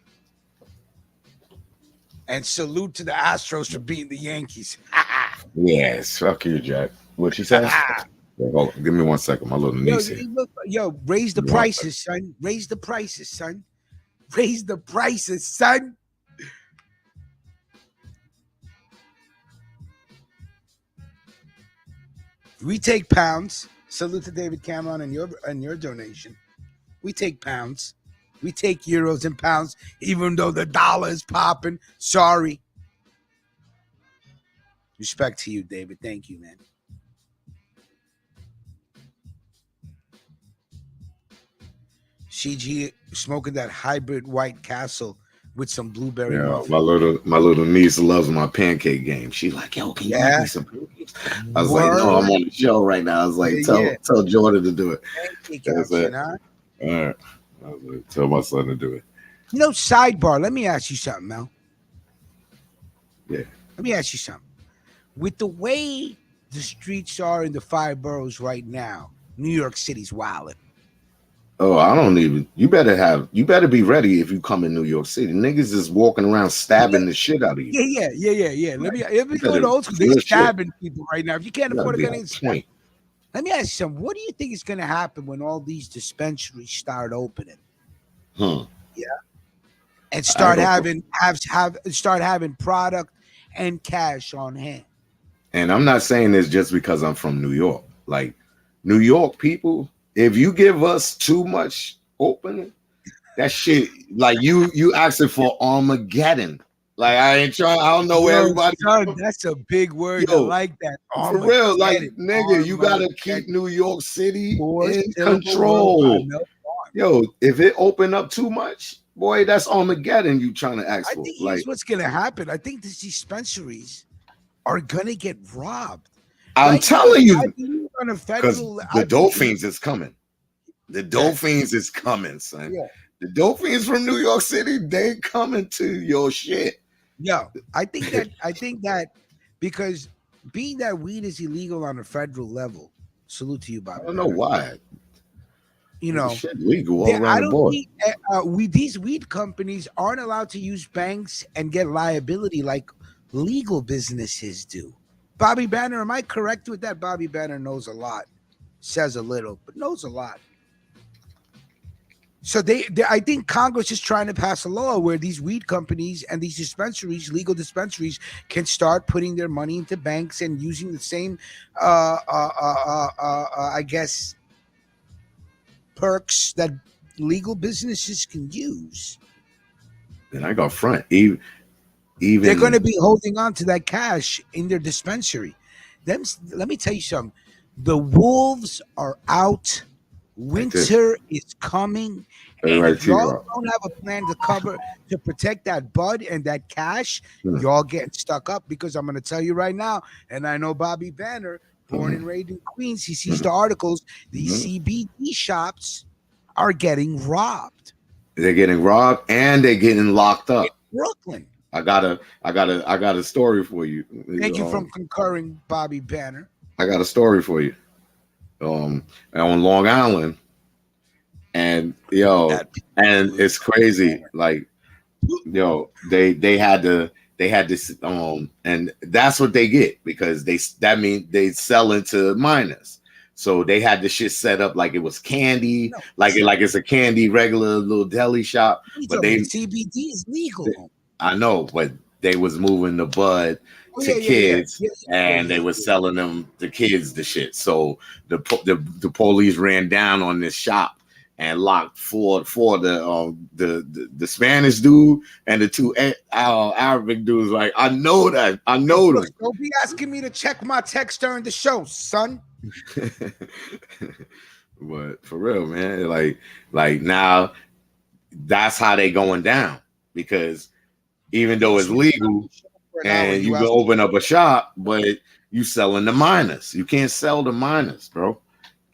And salute to the Astros for beating the Yankees. Yes. Fuck you, Jack. What she said? Yeah, hold on. Give me 1 second. My little niece here. Raise the Give me 1 second. prices, son. Raise the prices, son. Raise the prices, son. We take pounds. Salute to David Cameron and your donation. We take pounds. We take euros and pounds, even though the dollar is popping. Sorry. Respect to you, David. Thank you, man. CG smoking that hybrid White Castle with some blueberry Yeah, muffin. my little niece loves my pancake game. She like, yo, can you make me some pancakes? I was like, no, I'm on the show right now. I was like, tell Jordan to do it. Pancake action, huh? All right. I was like, tell my son to do it. Sidebar. Let me ask you something, Mel. Yeah. Let me ask you something. With the way the streets are in the 5 boroughs right now, New York City's wilding. Oh, I don't even. You better be ready if you come in New York City. Niggas is walking around stabbing the shit out of you. Yeah. Let me go to the old school. They're stabbing people right now. If you can't afford a gun, let me ask you something. What do you think is going to happen when all these dispensaries start opening? Yeah, and start having product and cash on hand. And I'm not saying this just because I'm from New York. Like New York people, if you give us too much opening, that shit, like you asking for Armageddon. Like I don't know where everybody. Son, that's a big word. I like that. For real, like nigga, you gotta keep New York City in control. Yo, if it open up too much, boy, that's Armageddon you trying to ask for. I think here's what's gonna happen. I think these dispensaries are gonna get robbed. I'm telling you, because the Dolphins is coming. The Dolphins is coming, son. Yeah. The Dolphins from New York City, they coming to your shit. Yo, I think that because being that weed is illegal on a federal level, salute to you, Bob. I don't know why. You know, shit legal all around the board. These weed companies aren't allowed to use banks and get liability like legal businesses do. Bobby Banner, am I correct with that? Bobby Banner knows a lot, says a little, but knows a lot. So I think Congress is trying to pass a law where these weed companies and these dispensaries, legal dispensaries, can start putting their money into banks and using the same, I guess, perks that legal businesses can use. And I got front. Even they're going to be holding on to that cash in their dispensary. Let me tell you something. The wolves are out. Winter is coming. And if y'all don't have a plan to protect that bud and that cash, y'all getting stuck up, because I'm going to tell you right now, and I know Bobby Banner, born and raised in Queens, he sees the articles, these CBD shops are getting robbed. They're getting robbed and they're getting locked up. In Brooklyn. I got a story for you. Thank you for concurring, Bobby Banner. I got a story for you. On Long Island, and and it's crazy. Like, they had to and that's what they get, because that means they sell into minors. So they had the shit set up like it was candy, like it's a candy regular little deli shop. But CBD is legal. I know, but they was moving the bud to kids, and they were selling them the kids the shit. So the police ran down on this shop and locked for the Spanish dude and the two Arabic dudes. Like, I know them. Don't be asking me to check my text during the show, son. But for real, man, like now that's how they going down, because even though it's legal and you can open up a shop, but you selling the minors. You can't sell the minors, bro.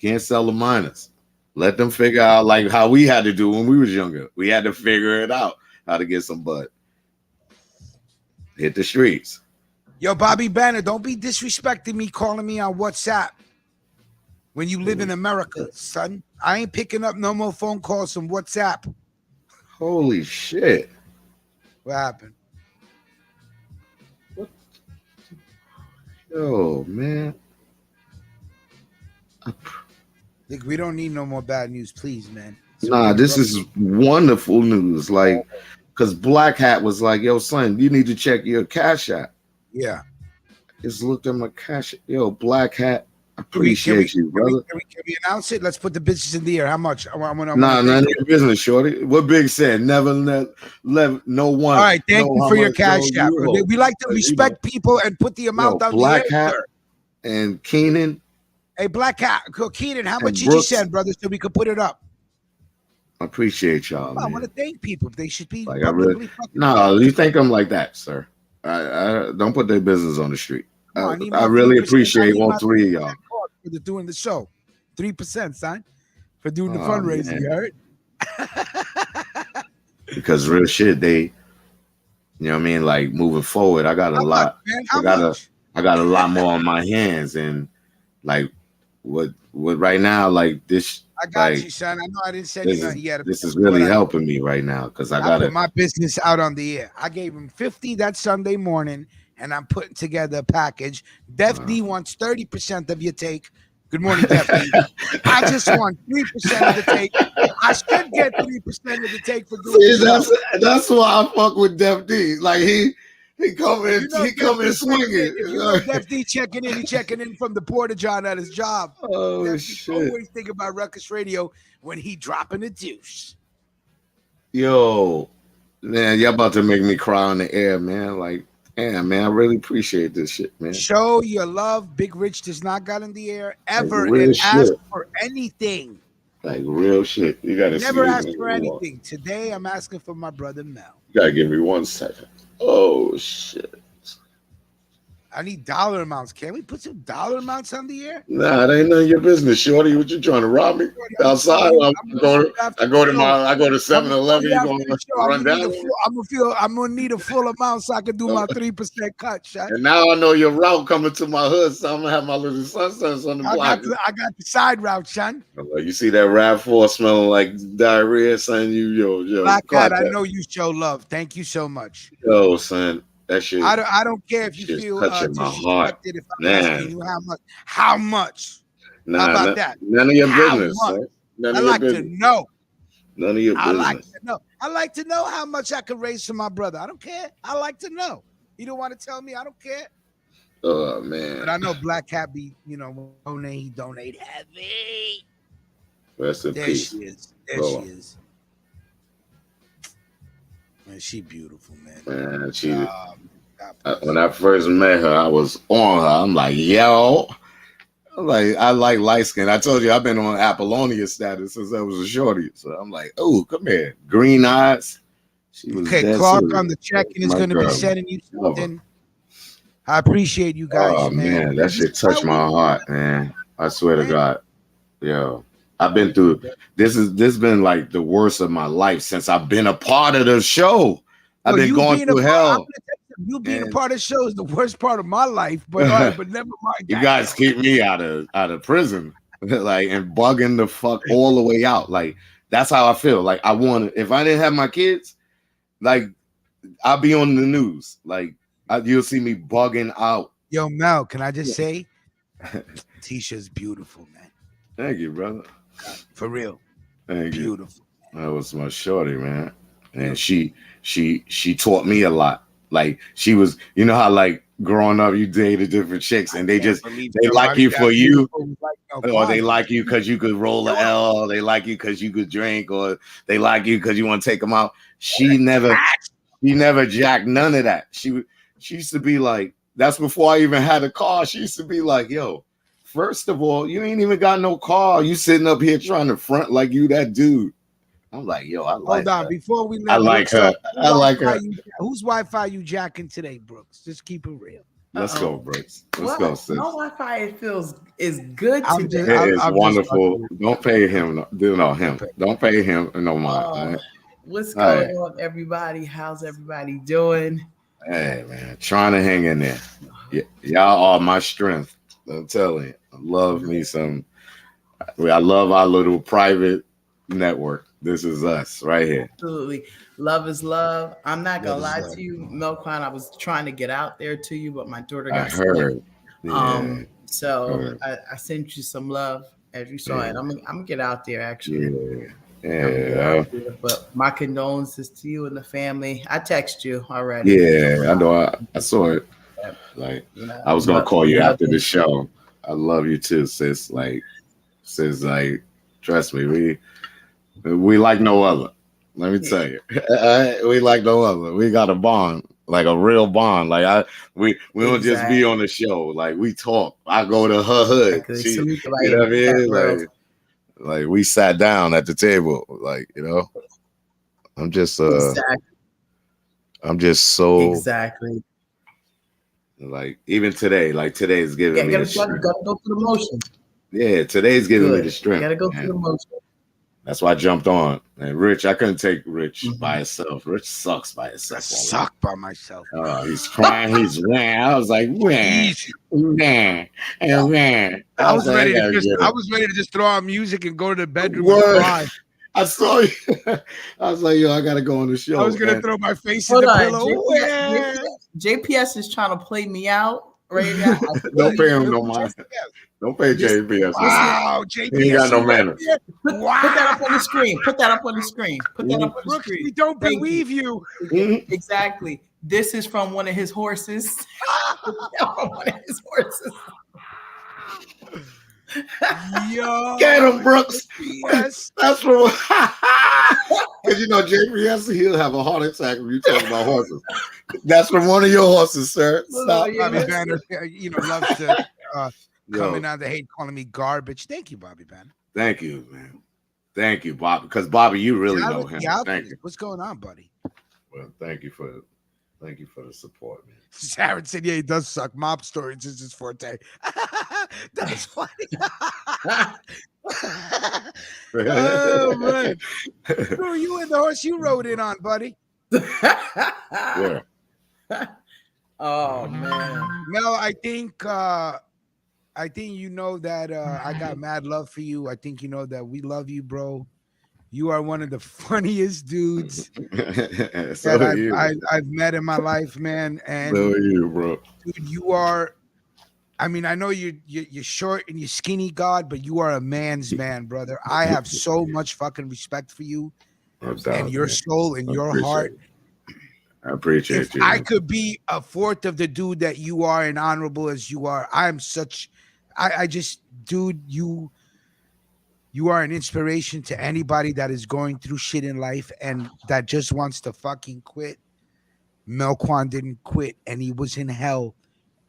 Can't sell the minors. Let them figure out, like how we had to do when we was younger. We had to figure it out how to get some bud. Hit the streets. Yo, Bobby Banner, don't be disrespecting me, calling me on WhatsApp when you live in America, son. I ain't picking up no more phone calls from WhatsApp. Holy shit. What happened? Yo, man. Look, we don't need no more bad news, please, man. Nah, this is wonderful news. Like, because Black Hat was like, yo, son, you need to check your Cash App. Yeah. Just looked at my Cash App. Yo, Black Hat, appreciate you, brother. Can we announce it? Let's put the business in the air. How much? Nah, none of your business, shorty. What Big said, never let no one. All right, thank you for your Cash App. We like to respect people and put the amount on Black the air, Hat sir. and Keenan. Hey, Black Hat, Keenan, how much did you send, brother, so we could put it up? I appreciate y'all. I want to thank people. They should be like, you think I'm like that, sir? I don't put their business on the street. I really appreciate all three of y'all for doing the show. 3%, son, for doing the fundraiser. You heard? Because real shit, you know what I mean? Like moving forward, I got a lot. I got a lot more on my hands, and like what right now, like this. I got you, son. I know I didn't send you nothing yet. This is really helping me right now because I got put my business out on the air. I gave him 50 that Sunday morning, and I'm putting together a package. Def D wants 30% of your take. Good morning, Def D. I just want 3% of the take. I should get 3% of the take for doing that's why I fuck with Def D. Like he come in, swinging. If you know Def D checking in, he checking in from the porta john at his job. Oh shit! Always think about Ruckus Radio when he dropping the juice. Yo, man, y'all about to make me cry on the air, man. Like, damn, man, I really appreciate this shit, man. Show your love. Big Rich does not got in the air ever and ask for anything. Like real shit. You gotta never ask for anything. Today I'm asking for my brother Mel. You gotta give me 1 second. Oh shit. I need dollar amounts. Can we put some dollar amounts on the air? Nah, it ain't none of your business, shorty. What you trying to rob me? Outside, I go to 7-Eleven. You gonna run down? I'm gonna need a full amount so I can do my 3% cut, shot. And now I know your route coming to my hood, so I'm gonna have my little sunsets on the block. I got the side route, son. You see that RAV4 smelling like diarrhea, son? Yo. Black Cat, I know you show love. Thank you so much. Yo, son. That shit, I don't care if you feel touching my heart. If I'm asking you how much. Nah, how about that? None of your business. I like to know. None of your business. I like to know how much I can raise for my brother. I don't care. I like to know. You don't want to tell me? I don't care. Oh man. But I know Black Cat be, he donate heavy. Rest in peace. She is. There she is. Man, she beautiful, man. Man, she. When I first met her, I was on her. I'm like, yo. I like light skin. I told you I've been on Apollonia status since I was a shorty. So I'm like, oh, come here. Green eyes. She was Clark on the check-in is going to be sending you something. I appreciate you guys, man. That shit touched my heart, man. I swear to God. Yo. I've been through this been like the worst of my life since I've been a part of the show. I've been going through hell. You being a part of the show is the worst part of my life, but but never mind. You guys keep me out of prison, like, and bugging the fuck all the way out. Like that's how I feel. Like if I didn't have my kids, like I'll be on the news. Like you'll see me bugging out. Yo, Mel, can I just say, Tisha's beautiful, man. Thank you, brother. For real. Thank you. Beautiful. That was my shorty, man. And she taught me a lot. Like she was, you know how like growing up you dated different chicks and they like you for you, or they like you because you could roll a L, they like you because you could drink, or they like you because you want to take them out. She never jacked none of that. She used to be like, that's before I even had a car. She used to be like, yo, first of all, you ain't even got no car. You sitting up here trying to front like you that dude. I'm like, yo, I like her. Hold on, before we I like her. I like her. Whose Wi-Fi you jacking today, Brooks? Just keep it real. Let's go, Brooks. Let's go, sis. My Wi-Fi is good today. It is wonderful. Don't pay him. Don't pay him no mind. What's going on, everybody? How's everybody doing? Hey man, trying to hang in there. Y'all are my strength. I'm telling you, I love me some. I love our little private network. This is us right here. Absolutely. Love is love. I'm not Love gonna is lie love. to you, Melquan. I was trying to get out there to you, but my daughter I got sick. heard. Yeah, So heard. I sent you some love as you saw it. Yeah, I'm gonna get out there actually. yeah, I'm gonna get out yeah. there. But my condolences to you and the family. I text you already. Yeah, I know. I saw it. Like, You know, I was gonna call you love after the is show. I love you too, sis. Sis, trust me, we like no other. Let me tell you, we like no other. We got a bond, like a real bond. We don't just be exactly. on the show. Like we talk. I go to her hood. So She, we can you know like what I that mean? real Like we sat down at the table. Like I'm just exactly I'm just so exactly. like even today. Like today's giving me the strength. Gotta go through the motions. Yeah, today's giving me the Good. strength, Gotta go through man. the motions. That's why I jumped on. And Rich, I couldn't take Rich Mhm. by itself. Rich sucks by I itself all suck by myself. He's crying. He's ran. I was like, man, Easy. man, and man. I I was was like, I ready to gotta just get I him. was ready to just throw on music and go to the bedroom and Word. cry. I saw you. I was like, yo, I gotta go on the I was show. gonna And throw my face in Hold the on, pillow. Yeah. JPS is trying to play me out right now. I feel don't pay you. him no mind. Don't pay This, JPS no this is mind. Wow, He ain't got JPS, no you right manners. there. put that up on the Wow, screen. Put that up on the screen. Put that up on the Brooks, screen. we don't Thank you. believe you. Mhm. Exactly. This is from one of his horses. From one of his horses. Get Yo, him, Brooks. JPS. That's what. Because JPS, he'll have a heart attack when you talk about horses. That's from one of your horses, sir. Oh, Stop. Bobby yes. Banner, loves to Yo, coming out the hate, calling me garbage. Thank you, Bobby Banner. thank you, man. Thank you, Bob. Because Bobby, you really know him. Thank you. What's going on, buddy? Well, thank you for the support, man. Sharon said, yeah, he does suck. Mob stories is his forte. That's funny. Oh, man. Who are you and the horse you rode in on, buddy? Yeah. Oh man. Mel, I think you know that I got mad love for you. I think you know that we love you, bro. You are one of the funniest dudes So that are you. I've met in my life, man. And So are you, bro. dude, you are. I mean, I know you're short and you're skinny, God, but you are a man's man, brother. I have so much fucking respect for you No doubt, and your man. soul and I your appreciate heart. it. I appreciate If you. I Man. could be a fourth of the dude that you are and honorable as you are, I'm such. I just, dude, you are an inspiration to anybody that is going through shit in life and that just wants to fucking quit. Melquan didn't quit, and he was in hell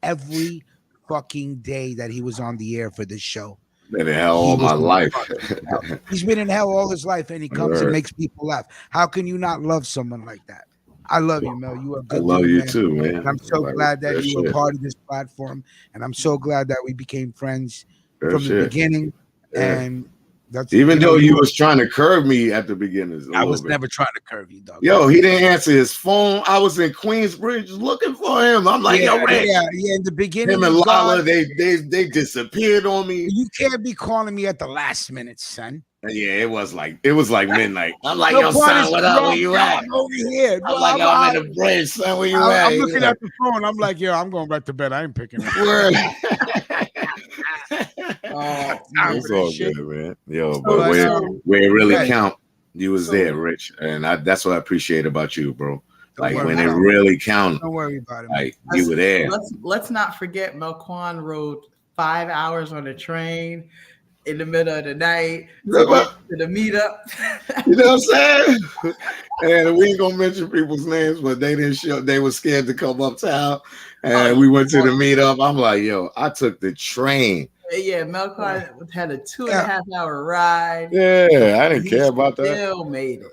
every fucking day that he was on the air for this show. Been in hell He all was my in life. fucking hell. He's been in hell all his life, and he comes and Word. makes people laugh. How can you not love someone like that? I love you, Mel. You are a I good love dude, you man. too, man. And I'm so Like, glad that good you were shit. part of this platform. And I'm so glad that we became friends Good from the shit. beginning. Yeah. And that's Even though you were- was trying to curve me at the beginning a I little was bit. never trying to curve you, dog. Yo, he didn't answer his phone. I was in Queensbridge looking for him. I'm like, yo, Rich. yeah. In the beginning, Him and you Lala, God, they disappeared on me. you can't be calling me at the last minute, son. Yeah, it was like midnight. I'm like, No yo, point son, is, what up? bro, Where you at? I'm over here. I'm like, yo, I'm in the bridge, son. Where you at? I'm He looking like, at the phone. I'm like, yo, I'm going back to bed. I ain't picking up. word. Oh, Time It's for all this shit. good, man. Yo, So- but where so- it really Right. count, you was So- there, Rich, and that's what I appreciate about you, bro. Like worry when it about it. really counted, Don't worry about it, man. like you were there. let's not forget Melquan rode 5 hours on a train in the middle of the night to get to the meetup. You know what I'm saying? And we ain't gonna mention people's names, but they didn't show. They were scared to come uptown, and we went to the meetup. I'm like, yo, I took the train. Yeah, Melquan had a 2.5 hour ride. Yeah, I didn't He care about that. Still made it.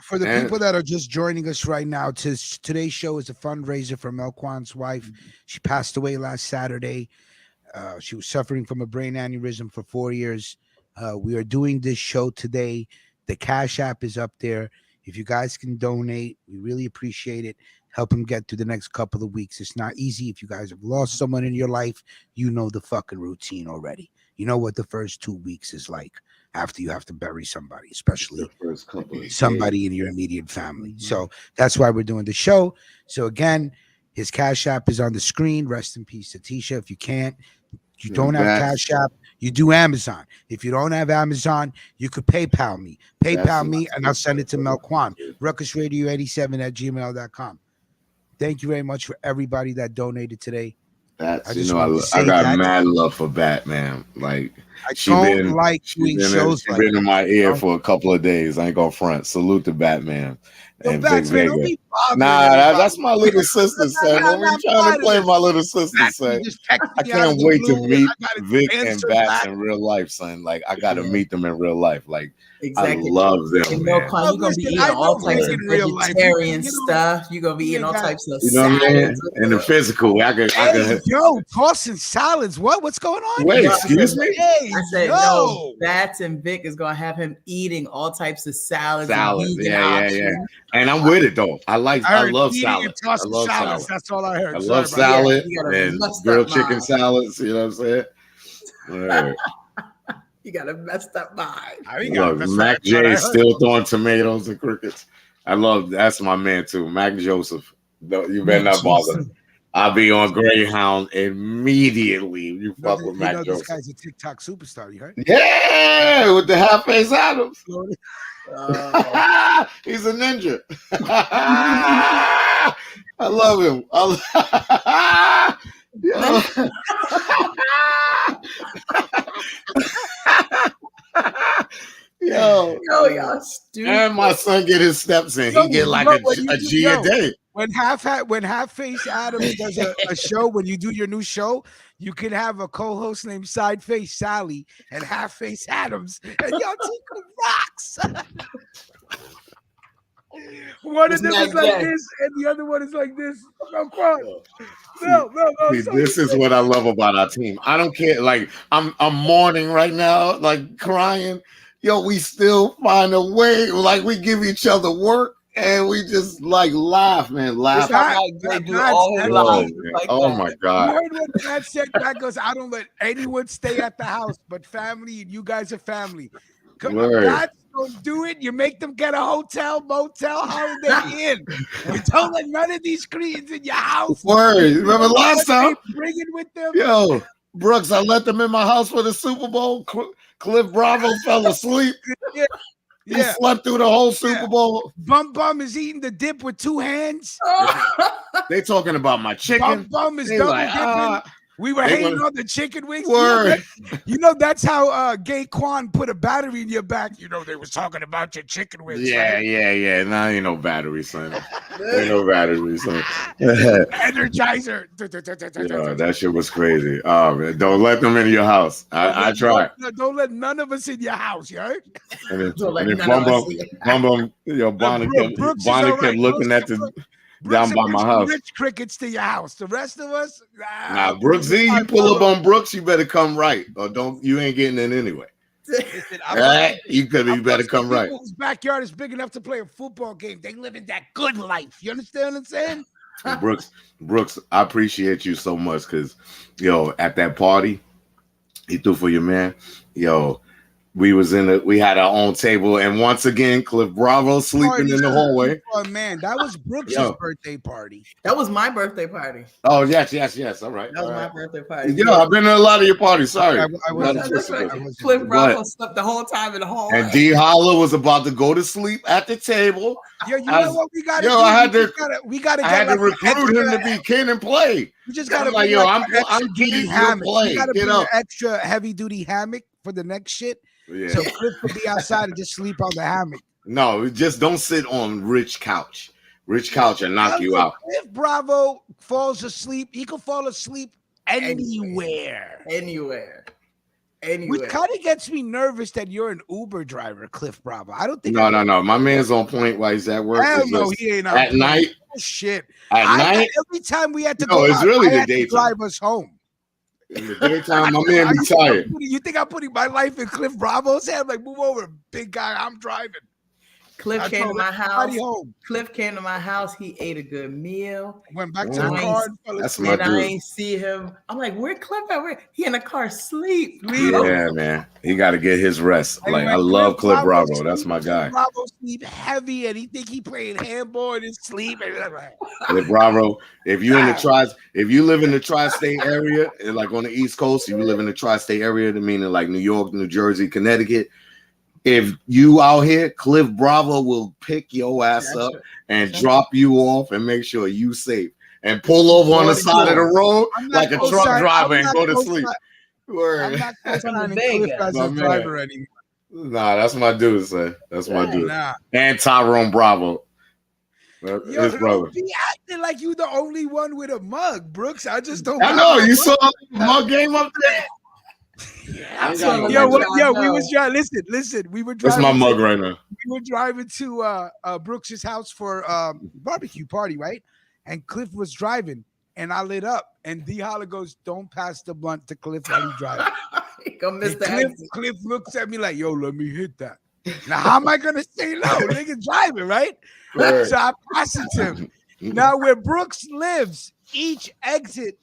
For the And- people that are just joining us right now, today's show is a fundraiser for Melquan's wife. She passed away last Saturday. She was suffering from a brain aneurysm for 4 years. We are doing this show today. The Cash App is up there. If you guys can donate, we really appreciate it. help him get through the next couple of weeks. It's not easy. If you guys have lost someone in your life, you know the fucking routine already. You know what the first 2 weeks is like after you have to bury somebody, especially The first couple of somebody days. in your immediate family. So that's why we're doing the show. So again, his Cash App is on the screen. Rest in peace to Tisha. If you can't, you don't have Cash App, you do Amazon. If you don't have Amazon, you could PayPal me. PayPal me, and I'll send it to Melquan. RuckusRadio87@gmail.com. Thank you very much for everybody that donated today. That's, I you just know, want to I say got that. mad love for Batman. Like, I she don't been like doing shows she like been in my ear that. for a couple of days. I ain't gonna front. Salute to Batman Yo, and Vic Bats, man, don't Vega. be bothering Nah, everybody. that's my little sister, son. Nah, Don't be I'm trying tired to of play this. my little sister, Bats, son. you just text I me out of can't the wait to blue, meet I gotta Vic and answer Bats back. in real life, son. Like, I gotta Yeah. meet them in real life. Like, Exactly. I love them, And man. Melquan, you're gonna be Listen, eating I all know types Vic of in real life. vegetarian You know, stuff. You're gonna be you eating ain't all got- types of You know what I mean? salads. In the physical, I could Hey, yo, tossing salads. What's going on? wait, here? excuse me? Hey, I said, yo. no, Bats and Vic is gonna have him eating all types of salads and vegan options. And I'm with it though. I heard love eating and salad. I tossing love salads. salad. That's all I heard. I Sorry love about salad You got a and messed grilled up chicken mind. salads. You know what I'm saying? All right. You got a messed up mind. that. You got Look, messed Mac up. That's what I J heard. still throwing tomatoes and crickets. That's my man too. Mac Joseph. You better not bother. I'll be on Greyhound immediately. You fuck with Mac this Joseph. guy's a TikTok superstar. You heard? Yeah, with the half face Adams. Oh. He's a ninja. I love him. Yo, y'all stupid. and my son get his steps in. He get like a G a day. When Half Face Adams does a show, when you do your new show, you can have a co-host named Side Face Sally and Half Face Adams, and y'all two rocks. One of them is like this, and the other one is like this. No. See, this is what I love about our team. I don't care. Like I'm mourning right now, like crying. Yo, we still find a way. Like we give each other work, and we just like laugh, man. Laugh. Oh my God! You heard what Dad said? Dad goes, "I don't let anyone stay at the house, but family, and you guys are family." Dad, don't do it. You make them get a hotel, motel, Holiday Inn. You don't let none of these creeds in your house. Word. Remember last time? Bring it with them. Yo, Brooks, I let them in my house for the Super Bowl. Cliff Bravo fell asleep. He slept through the whole Super Bowl. Bum is eating the dip with 2 hands. They talking about my chicken. Bum is double dipping. We were hating on the chicken wings. Word. You know that's how Gay Quan put a battery in your back. You know they was talking about your chicken wings. Yeah, right? yeah. Nah, ain't no battery, son. Ain't no battery, son. Energizer. Yeah, that shit was crazy. Oh man, don't let them in your house. I tried. Don't let none of us in your house, you heard? And then Bum, yo, Bonnie kept looking at the down by my house. Rich crickets to your house. The rest of us, nah. Brooks Z, you pull up on Brooks, you better come right, or don't. You ain't getting in anyway. Listen, you better come right. Whose backyard is big enough to play a football game? They live in that good life. You understand what I'm saying? Brooks, I appreciate you so much because, yo, at that party, he threw for your man. Yo, we had our own table, and once again, Cliff Bravo sleeping in the hallway. Oh man, that was Brooks' birthday party. That was my birthday party. Oh yes. All right. That was my birthday party. Yeah, I've been to a lot of your parties. Sorry. I Cliff Bravo slept the whole time in the hallway. And D Holla was about to go to sleep at the table. Yo, you know what we got to do? I had to recruit him to be king and play. We just got to like, yo, I'm getting your play. We got to bring an extra heavy duty hammock for the next shit. Yeah. So Cliff could be outside and just sleep on the hammock. No, just don't sit on Rich couch. Rich couch and knock you out. If Bravo falls asleep, he could fall asleep anywhere. Which kind of gets me nervous that you're an Uber driver, Cliff Bravo. I don't think. No. My man's on point while he's at work. Hell no, he ain't on at point. night. Oh, shit. At night. Every time we had to go it's out, really I the had to daytime. drive us home. In the daytime, my man be tired. You think I'm putting my life in Cliff Bravo's hand? Like, move over, big guy. I'm driving. Cliff I came to told my everybody house. home. Cliff came to my house. He ate a good meal. Went back to Mhm. the car and fell That's asleep. my And I dude. ain't see him. I'm like, where Cliff at? He in the car sleep. Yeah, man. He got to get his rest. And Like, when I love Cliff Bravo. sleep, That's my guy. Bravo sleep heavy, and he think he playing handball in his sleep. And Cliff Bravo. If you in the if you live in the tri-state area, and like on the East Coast, if you live in the tri-state area, meaning like New York, New Jersey, Connecticut. If you out here, Cliff Bravo will pick your ass up and drop you off and make sure you safe. And pull over on the side of the road like a truck driver and go to sleep. I'm not co-signing Cliff as a driver anymore. Nah, that's my dude, son. That's my dude. Nah. And Tyrone Bravo. His brother. Be acting like you the only one with a mug, Brooks. I just don't. I know you saw mug game up there. Yo, we was driving. Listen, we were driving. That's my mug right now. We were driving to Brooks's house for barbecue party, right? And Cliff was driving, and I lit up, and D Holler goes, "Don't pass the blunt to Cliff while he's driving." Cliff looks at me like, "Yo, let me hit that." Now, how am I gonna say no? Nigga driving, right? Right. So I pass it to him. Now, where Brooks lives, each exit.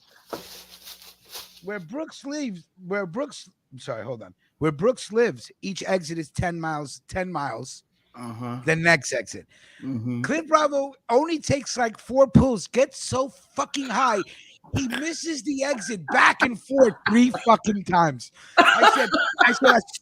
Where Brooks lives, each exit is 10 miles. The next exit. Cliff Bravo only takes like 4 pulls, gets so fucking high, he misses the exit back and forth 3 fucking times. I said, I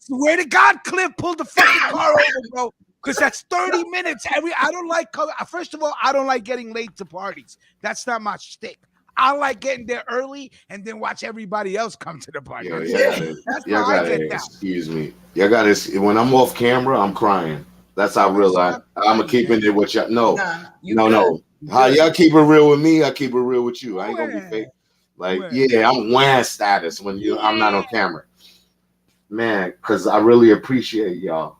swear to God, Cliff, pull the fucking car over, bro. Because that's 30 minutes. I don't like, first of all, I don't like getting late to parties. That's not my shtick. I like getting there early and then watch everybody else come to the party. That's how I get down. Excuse me. Y'all got this. When I'm off camera, I'm crying. That's how real I'm gonna keep it with y'all. No. How y'all keep it real with me, I keep it real with you. I ain't gonna be fake. Like, I'm WAN status when I'm not on camera. Man, because I really appreciate y'all.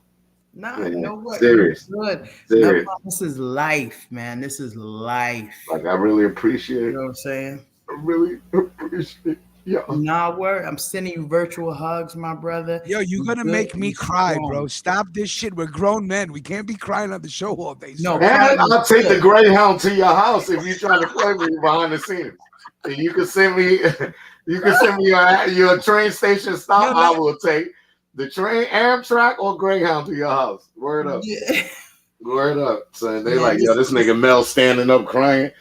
You know what? Serious. Good. Serious. This is life, man. This is life. Like, I really appreciate it. You know what I'm saying? I really appreciate y'all. Nah, word. I'm sending you virtual hugs, my brother. Yo, you're gonna make me cry, bro. Stop this shit. We're grown men. We can't be crying on the show all day. No, and I'll take the Greyhound to your house if you're trying to play me behind the scenes. And you can send me your train station stop. I will take the train, Amtrak, or Greyhound to your house. Word up. Yeah. Word up. So they like, yo, this nigga Mel standing up crying.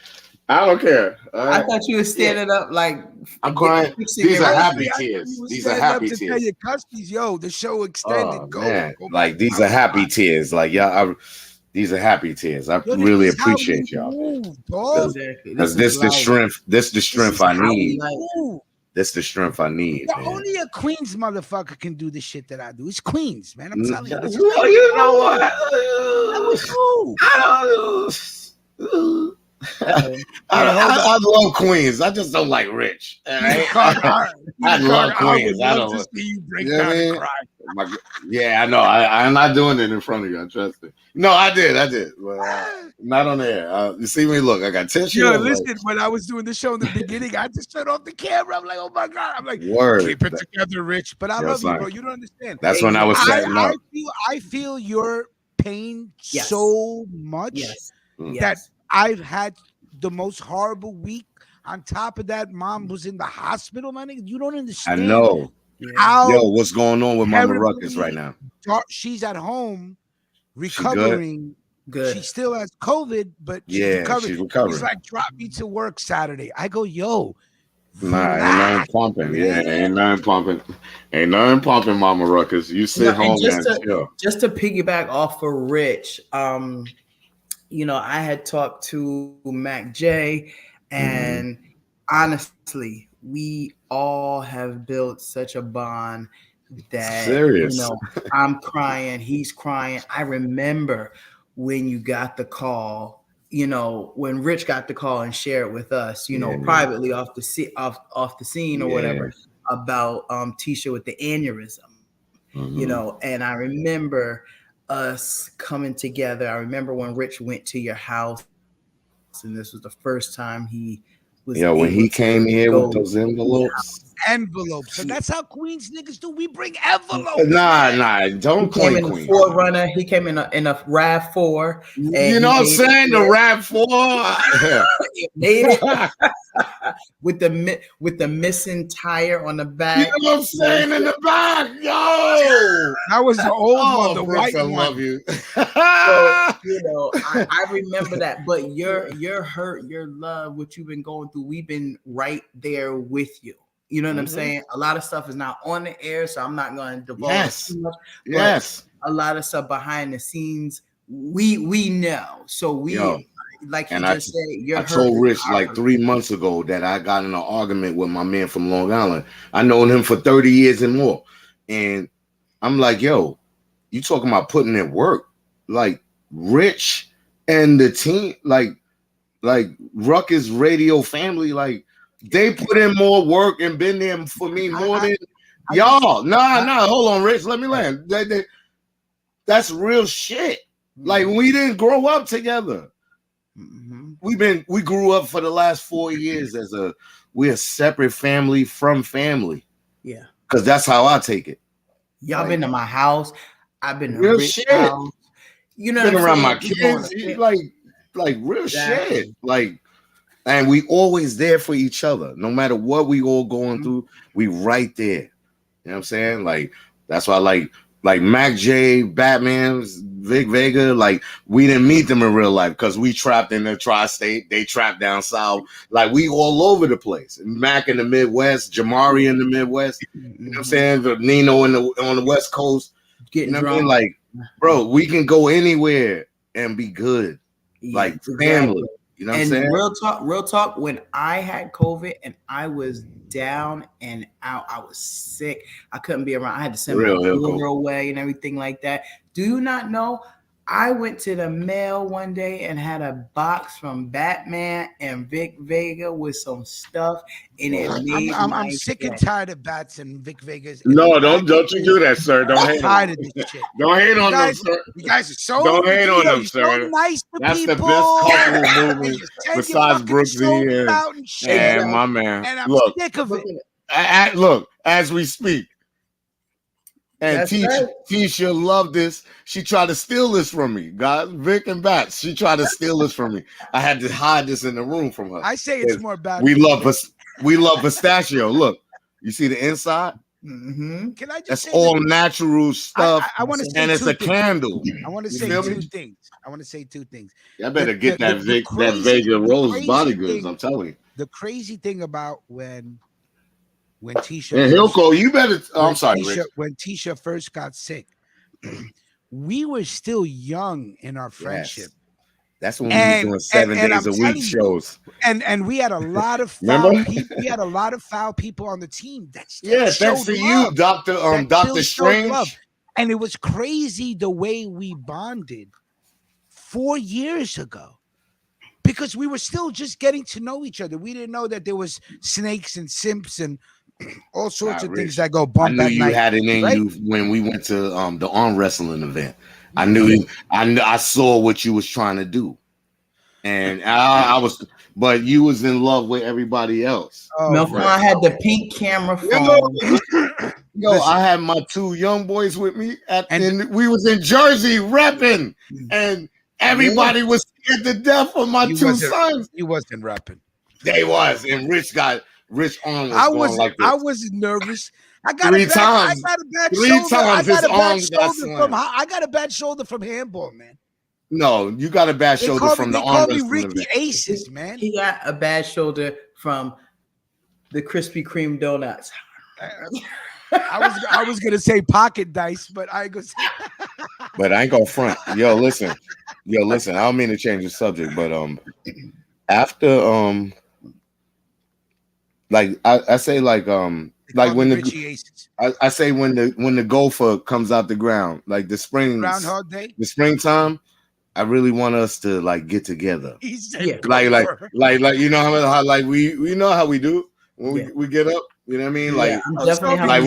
I don't care. I thought you were standing up like I'm crying. These are happy tears. These are happy tears. Yo, the show extended. Man. Like, these are happy tears. Like, y'all, these are happy tears. I really appreciate y'all. Because this the strength. This the strength I need. That's the strength I need. Only a Queens motherfucker can do the shit that I do. It's Queens, man. I'm telling you. You know what? I love Queens. I just don't like Rich. I love Queens. I don't. You break down and cry. Yeah, I know. I'm not doing it in front of you. I trust it. No, I did. But, not on air. You see me? Look, I got tissue. Yo, listen. When I was doing the show in the beginning, I just turned off the camera. I'm like, oh my God. I'm like, keep it together, Rich. But I love you, bro. You don't understand. That's when I was setting up. I feel your pain so much that I've had the most horrible week. On top of that, mom was in the hospital, man. You don't understand. I know. Yo, what's going on with Mama Ruckus right now? She's at home recovering. Good. She still has COVID, but she's recovering. She's like, drop me to work Saturday. I go, yo. Nah, ain't nothing pumping. Yeah, ain't nothing pumping. Ain't nothing pumping, Mama Ruckus. You sit home and chill. Just to piggyback off of Rich, you know, I had talked to Mac J, and honestly, we all have built such a bond that, you know, I'm crying, he's crying. I remember when you got the call, you know, when Rich got the call and shared with us, you know, privately off the scene or whatever about Tisha with the aneurysm, you know, and I remember us coming together. I remember when Rich went to your house, and this was the first time he was. Yeah, when he came here with those envelopes, envelopes. So that's how Queens niggas do. We bring envelopes. Nah, don't He came claim in a Queens. 4Runner. He came in a RAV4. You know what I'm saying? The RAV4 made it with the missing tire on the back. You know what I'm saying? In the back, yo. That was the old one, the Brooks, white I one. love you. So, I remember that. But your hurt, your love, what you've been going through, we've been right there with you. You know what I'm saying? A lot of stuff is not on the air, so I'm not going to divulge too much. Yes. A lot of stuff behind the scenes, we know. So like you just said, I told Rich like 3 months ago that I got in an argument with my man from Long Island. I known him for 30 years and more. And I'm like, yo, you talking about putting in work. Like Rich and the team, like Ruckus Radio family, like they put in more work and been there for me more than y'all. Nah, hold on, Rich. Let me land. That's real shit. Like we didn't grow up together. We grew up for the last 4 years as we're a separate family from family. Yeah, because that's how I take it. Y'all been to my house. I've been to real Rick's shit. house. You know, been what around I'm my kids, like real shit. Like, and we always there for each other, no matter what we all going through. We right there. You know what I'm saying? Like that's why, like Mac J, Batman, Vic Vega, like we didn't meet them in real life because we trapped in the tri-state, they trapped down south. Like we all over the place. Mac in the Midwest, Jamari in the Midwest. You know what I'm saying? The Nino on the West Coast. Getting you know what I mean? Like, bro, we can go anywhere and be good. Like family. You know what I'm saying? Real talk, when I had COVID and I was down and out, I was sick. I couldn't be around. I had to send my daughter away and everything like that. Do you not know? I went to the mail one day and had a box from Batman and Vic Vega with some stuff, and it made I'm sick and tired of Bats and Vic Vegas. No, don't you do that, sir. Don't hate tired of this shit. Don't hate on them, sir. You guys are so don't hate on them, sir. So nice to That's people. the best couple movie besides Brooksy and my man. And I'm sick of it. Look, as we speak. And Tisha loved this. She tried to steal this from me. God, Vic and Bats. She tried to steal this from me. I had to hide this in the room from her. I say it's more about we love pistachio. Look, you see the inside? Can I just That's all natural stuff. I want to say and it's a candle. I want to say two things. I want to say two things. I better get that Vega Rose body goods. I'm telling you. The crazy thing about when Tisha and Hilco, you better. I'm sorry, Tisha, when Tisha first got sick, we were still young in our friendship. Yes. That's when we were doing 7 days a week shows. And we had a lot of foul people. We had a lot of foul people on the team. Thanks to you, Dr. Strange. And it was crazy the way we bonded 4 years ago. Because we were still just getting to know each other. We didn't know that there was snakes and simps and all sorts of things that go bump at night. I knew you had it in you when we went to the arm wrestling event. I knew I saw what you was trying to do. And I was, but you was in love with everybody else. Melquan had the pink camera phone. Yo, I had my two young boys with me and we was in Jersey repping, and everybody was scared to death of my two sons. He wasn't rapping. They was, and Rich arm was like this. I was nervous. I got three a bad times. I got a bad shoulder from handball, man. No, you got a bad shoulder from the arm wrestling event. Ricky Aces, man. He got a bad shoulder from the Krispy Kreme donuts. I was gonna say pocket dice, but I ain't gonna say. But I ain't gonna front. Yo, listen. I don't mean to change the subject, but after like I say like when I say when the gopher comes out the ground, like the Groundhog Day, the springtime, I really want us to like get together. He said like you know how like we know how we do when we get up. You know what I mean? Like,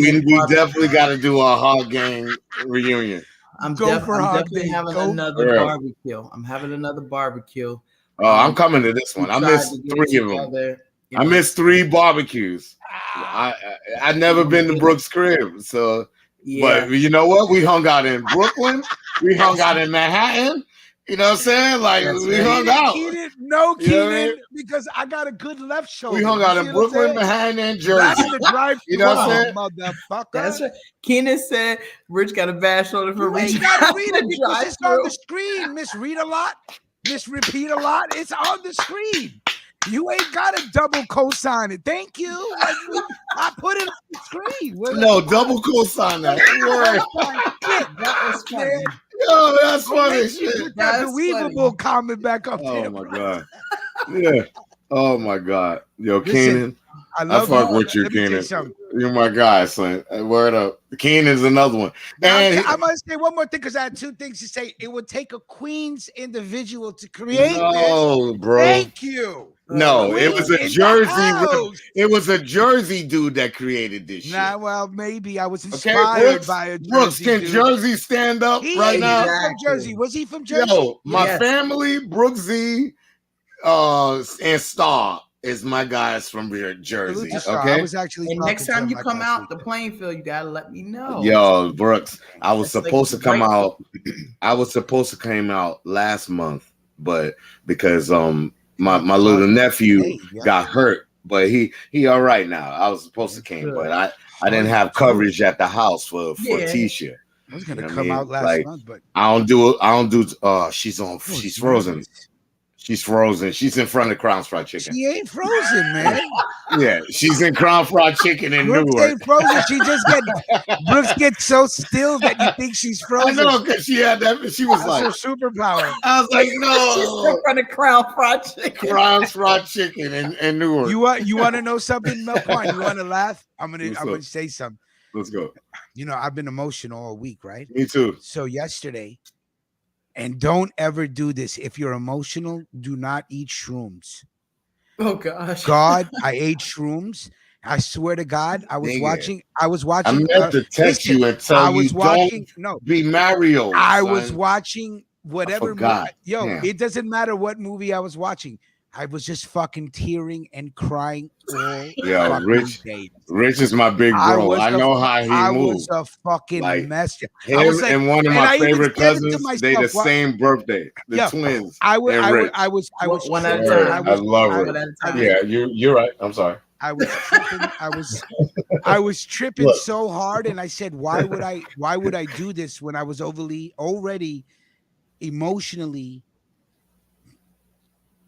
we definitely got to do a hard game reunion. I'm definitely having another barbecue. I'm having another barbecue. Oh, I'm coming to this one. I missed 3 of them. I missed 3 barbecues. I never been to Brooks' crib, so. Yeah. But you know what? We hung out in Brooklyn. We hung out in Manhattan. You know what I'm saying? Like we hung out. Keenan, because I got a good left shoulder. We hung out in Brooklyn, Manhattan, and Jersey. You know what I'm saying? Motherfucker. That's right. Keenan said Rich got a bad shoulder for You ain't gotta read it because it's on the screen. Miss Read a lot. Miss Repeat a lot. It's on the screen. You ain't got to double cosign it. Thank you. I put it on the screen. No, double cosign that. That was funny. Yo, that's funny shit. Put that believable comment back up there. Oh my god. Yeah. Oh my god. Yo, Keenan. I fuck with you, Keenan. You're my guy, son. Word up. Keenan's another one. And I'm gonna say one more thing because I had 2 things to say. It would take a Queens individual to create this. Bro. Thank you. No, it was a Jersey. It was a Jersey dude that created this shit. Nah, well, maybe I was inspired by a Jersey Brooks, can dude. Jersey stand up right now? From Jersey. Was he from Jersey? Yo, my family, Brooksy, and Star is my guys from Jersey. Okay. I was actually. And next time you come out the playing field, you gotta let me know. Yo, Brooks, I was supposed to come out. I was supposed to come out last month, but because my little nephew got hurt, but he all right now. I was supposed to come, but I didn't have coverage at the house for Tisha. I was gonna come out last month, but I don't do. She's frozen. She's frozen. She's in front of Crown Fried Chicken. She ain't frozen, man. Yeah, she's in Crown Fried Chicken in Brooks Newark. Ain't frozen. She just Brooks gets so still that you think she's frozen. I know, because she had that. She was That's like her superpower. I was like, no. She's in front of Crown Fried Chicken. Crown Fried Chicken in Newark. You want to know something, Melquan? You want to laugh? I'm gonna say something. Let's go. You know, I've been emotional all week, right? Me too. So yesterday. And don't ever do this. If you're emotional, do not eat shrooms. Oh gosh. God, I ate shrooms. I swear to God, I was watching. I meant to text you and tell you don't be Mario. I was watching whatever movie. Yo, Damn. It doesn't matter what movie I was watching. I was just fucking tearing and crying all Rich. day. Rich is my big bro. I know how he moves. I was a fucking mess. Him and one of my favorite cousins, they the same birthday. The twins. I was one at a time. I love it. Yeah, you're right. I'm sorry. I was tripping. I was tripping so hard, and I said, "Why would I do this when I was already emotionally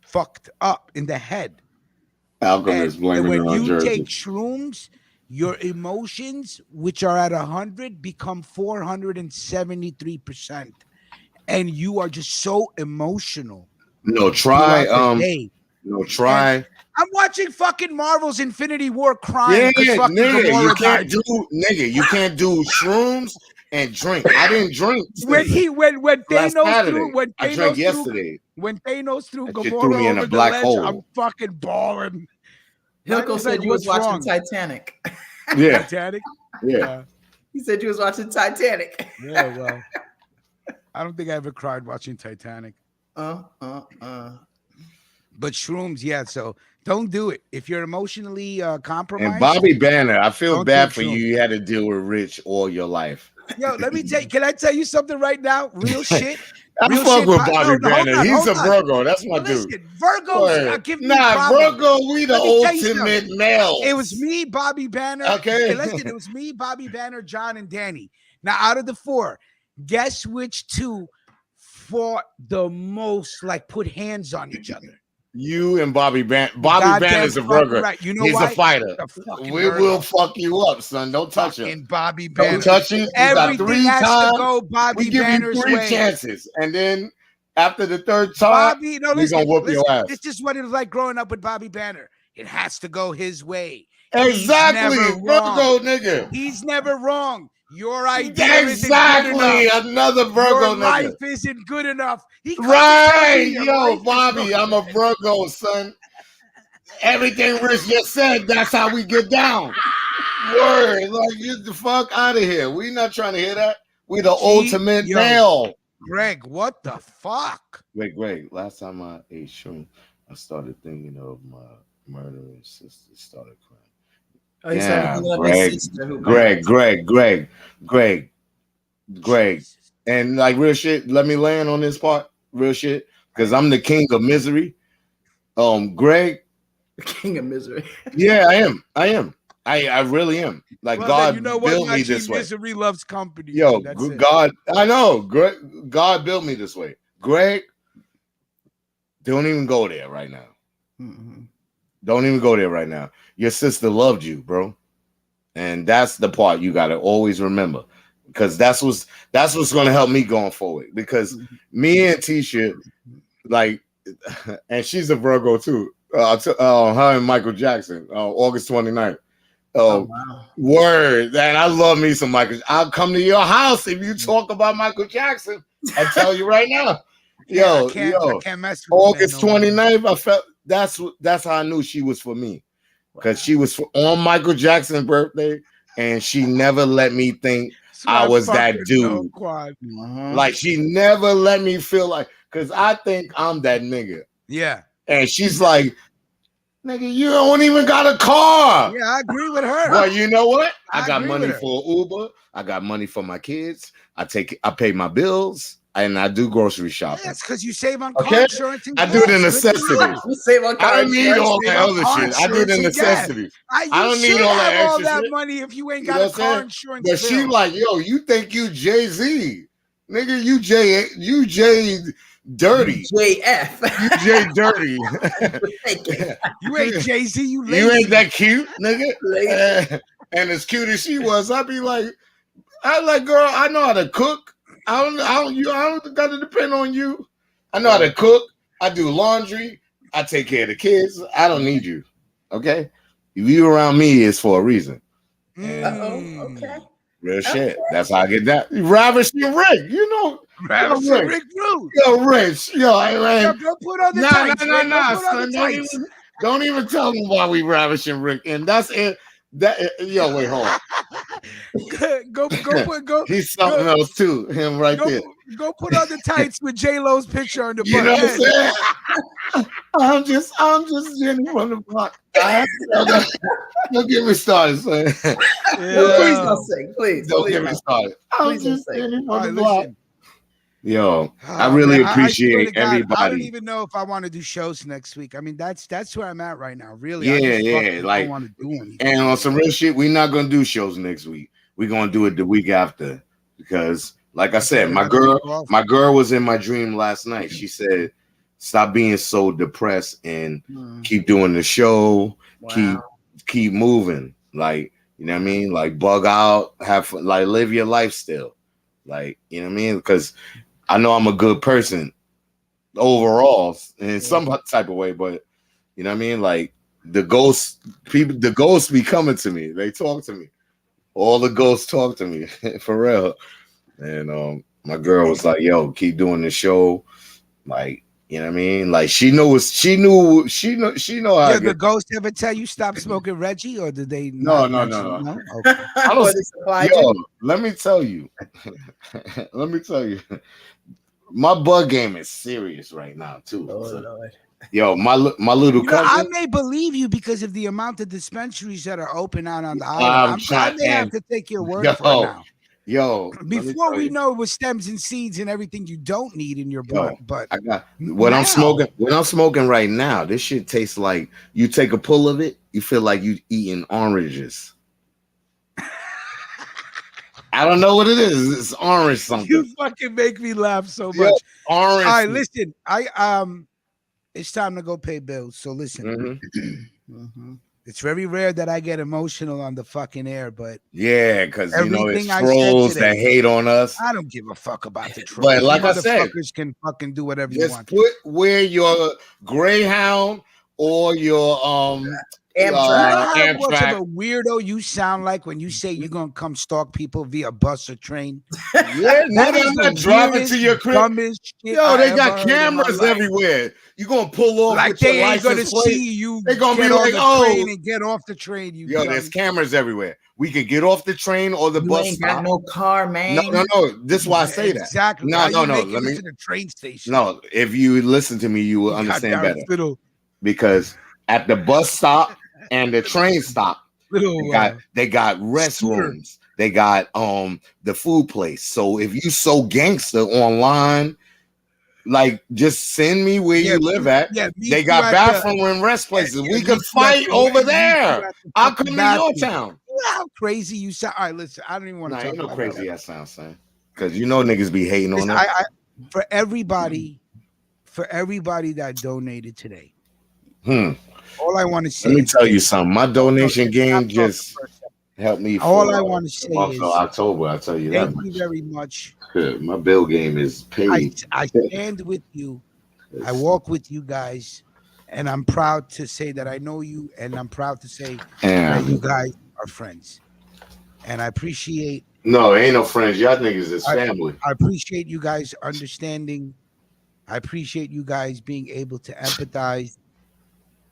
fucked up in the head?" Alchemist blaming it on Jersey. When you take shrooms, your emotions, which are at 100, become 473%, and you are just so emotional. Try. I'm watching fucking Marvel's Infinity War crying. Nigga, you can't do shrooms and drink. I didn't drink. When Thanos threw Gamora over the ledge, hole. I'm fucking bawling. Hilko said you was watching Titanic. Yeah. Titanic? Yeah. He said you was watching Titanic. Yeah, well. I don't think I ever cried watching Titanic. But shrooms, yeah, so don't do it. If you're emotionally compromised. And Bobby Banner, I feel bad for you. You had to deal with Rich all your life. Yo, let me tell you. Can I tell you something right now? Real shit. I fuck with Bobby Banner. He's a Virgo. That's my dude. Virgos give me Virgo, we the ultimate male. It was me, Bobby Banner. Okay. Listen, it was me, Bobby Banner, John, and Danny. Now, out of the 4, guess which 2 fought the most, like put hands on each other? You and Bobby Banner. Bobby Banner's a Virgo. Right. You know He's why? a fighter. We will fuck you up, son. Don't touch him. Bobby Banner. Don't touch him. Everything has to go Bobby Banner's way. We give you 3 chances, and then after the 3rd time, we're gonna whoop your ass. This is what it was like growing up with Bobby Banner. It has to go his way. Exactly, Virgo nigga. He's never wrong. Your idea exactly isn't good enough. Another Virgo Your nigga. life isn't good enough. Yo, Bobby, I'm a Virgo, son. Everything Rich just said, that's how we get down. Word, like get the fuck out of here. We not trying to hear that. We the ultimate male. Greg, what the fuck? Wait, Greg. Last time I ate shroom, I started thinking of Murder his sister started crying. Oh, he started Yeah, thinking of his Greg, sister who Greg, passed. Greg, Greg, Greg, Greg. Jesus. And like real shit, let me land on this part, real shit, because I'm the king of misery. Greg, King of misery. yeah, I am. I really am. Like Well, then you God know what, built me Najee? this way. Misery loves company, Yo, man. That's it. God, I know. God built me this way. Greg, don't even go there right now. Mhm. Don't even go there right now. Your sister loved you, bro. And that's the part you gotta always remember. Because that's what's gonna help me going forward. Because me and Tisha, like, and she's a Virgo too. Her and Michael Jackson, August 29th. Oh Oh, wow. word. Man, I love me some Michael. I'll come to your house if you talk about Michael Jackson. I tell you right now. Yeah, Yo, I can't mess with the man August no more. 29th, I felt that's how I knew she was for me. Because she was on Michael Jackson's birthday, and she never let me think That's I why I was that fucking know, dude. Quad. Like she never let me feel like, because I think I'm that nigga. Yeah. And she's like, nigga, you don't even got a car. Yeah, I agree with her. Well, you know what? I got agree money with her. for Uber. I got money for my kids. I pay my bills, and I do grocery shopping. That's because you save on car Okay? insurance and I do the gas. Good for necessities. You save on car I don't need insurance. all Save that on other car shit. I do the insurance and gas. necessities. You I don't need should all that have all extra that shit. money if you ain't You know got a what I'm saying? car insurance But she bill. like, yo, you think you Jay-Z. Nigga, you J dirty. JF. You J dirty. You ain't Jay-Z, you lazy. You ain't that cute, nigga. Lazy. And as cute as she was, I'd be like, girl, I know how to cook. I don't gotta depend on you. I know how to cook. I do laundry. I take care of the kids. I don't need you. Okay? If you around me, it's for a reason. Okay. Real shit. That's how I get that. Ravishing Rick. You know. Ravishing Rick. Rick Rude. Yo, Rich. Yo, Yeah, go put on the tights. Rick. Go put on the son. tights. Don't even tell them why we ravishing Rick. And that's it. Yo, wait, hold on. Go. He's something else too. Him right there. Go put on the tights with J Lo's picture on the You butt. know what I'm saying? I'm just Jenny from the block. Don't get me started, son. No, please don't sing. Please. Don't please get me don't. started. I'm Please don't just say. Jenny All from the right, block. listen. Yo, I Oh, really man, I swear appreciate to God, everybody. I don't even know if I want to do shows next week. I mean, that's where I'm at right now. Really, I Yeah, just fucking like, don't want to do anything. and on some real shit, we're not gonna do shows next week. We're gonna do it the week after because, like I said, my girl was in my dream last night. She said, "Stop being so depressed and keep doing the show. Keep moving. Like, you know what I mean? Like, bug out, have fun, like, live your life still. Like, you know what I mean? Because I know I'm a good person overall in some type of way, but you know what I mean? Like the ghosts be coming to me. They talk to me. All the ghosts talk to me for real. And my girl was like, yo, keep doing the show. Like, you know what I mean? Like she know how Yeah, the ghost ever tell you stop smoking Reggie, or did they No. Okay. Let me tell you. My bug game is serious right now too. Oh, Lord. Yo, my little cousin. I may believe you because of the amount of dispensaries that are open out on the island. I may have to take your word for it now. Yo, before we know it with stems and seeds and everything you don't need in your blunt, but I got what I'm smoking. What I'm smoking right now, this shit tastes like you take a pull of it, you feel like you eating oranges. I don't know what it is. It's orange something. You fucking make me laugh so much. Orange. All right, listen. It's time to go pay bills. So listen. It's very rare that I get emotional on the fucking air, but yeah, because you know it's trolls that hate on us. I don't give a fuck about the trolls. But like I said, motherfuckers can fucking do whatever you want. Wear your Greyhound or your Amtrak. You know how much of a weirdo you sound like when you say you're gonna come stalk people via bus or train? Yeah, I'm not driving to your crib. Yo, they got cameras everywhere. You're gonna pull off like with they your ain't gonna license plate. see you. They're gonna get be like, on the train and get off the train. Yo, there's cameras everywhere. We could get off the train or the bus. Ain't got no car, man. No. This is why I say that. Exactly. No. Let me to the train station. No, if you listen to me, you will understand better. Because at the bus stop and the train stop. They got restrooms. They got the food place. So if you so gangster online, like just send me where you live at. Yeah, they got bathroom and rest places. We could fight over there. I'll come to your town. You know how crazy you sound. All right, listen, I don't even want to talk ain't no about crazy ass sound, son. Because you know niggas be hating on that. For everybody that donated today. All I want to say. Let me tell you something. My donation game just helped me. All I want to say is October. I'll tell you that. Thank you very much. Good. My bill game is paid. I stand with you. I walk with you guys, and I'm proud to say that I know you, and I'm proud to say that you guys are friends. And I appreciate. No, ain't no friends. Y'all niggas is family. I appreciate you guys understanding. I appreciate you guys being able to empathize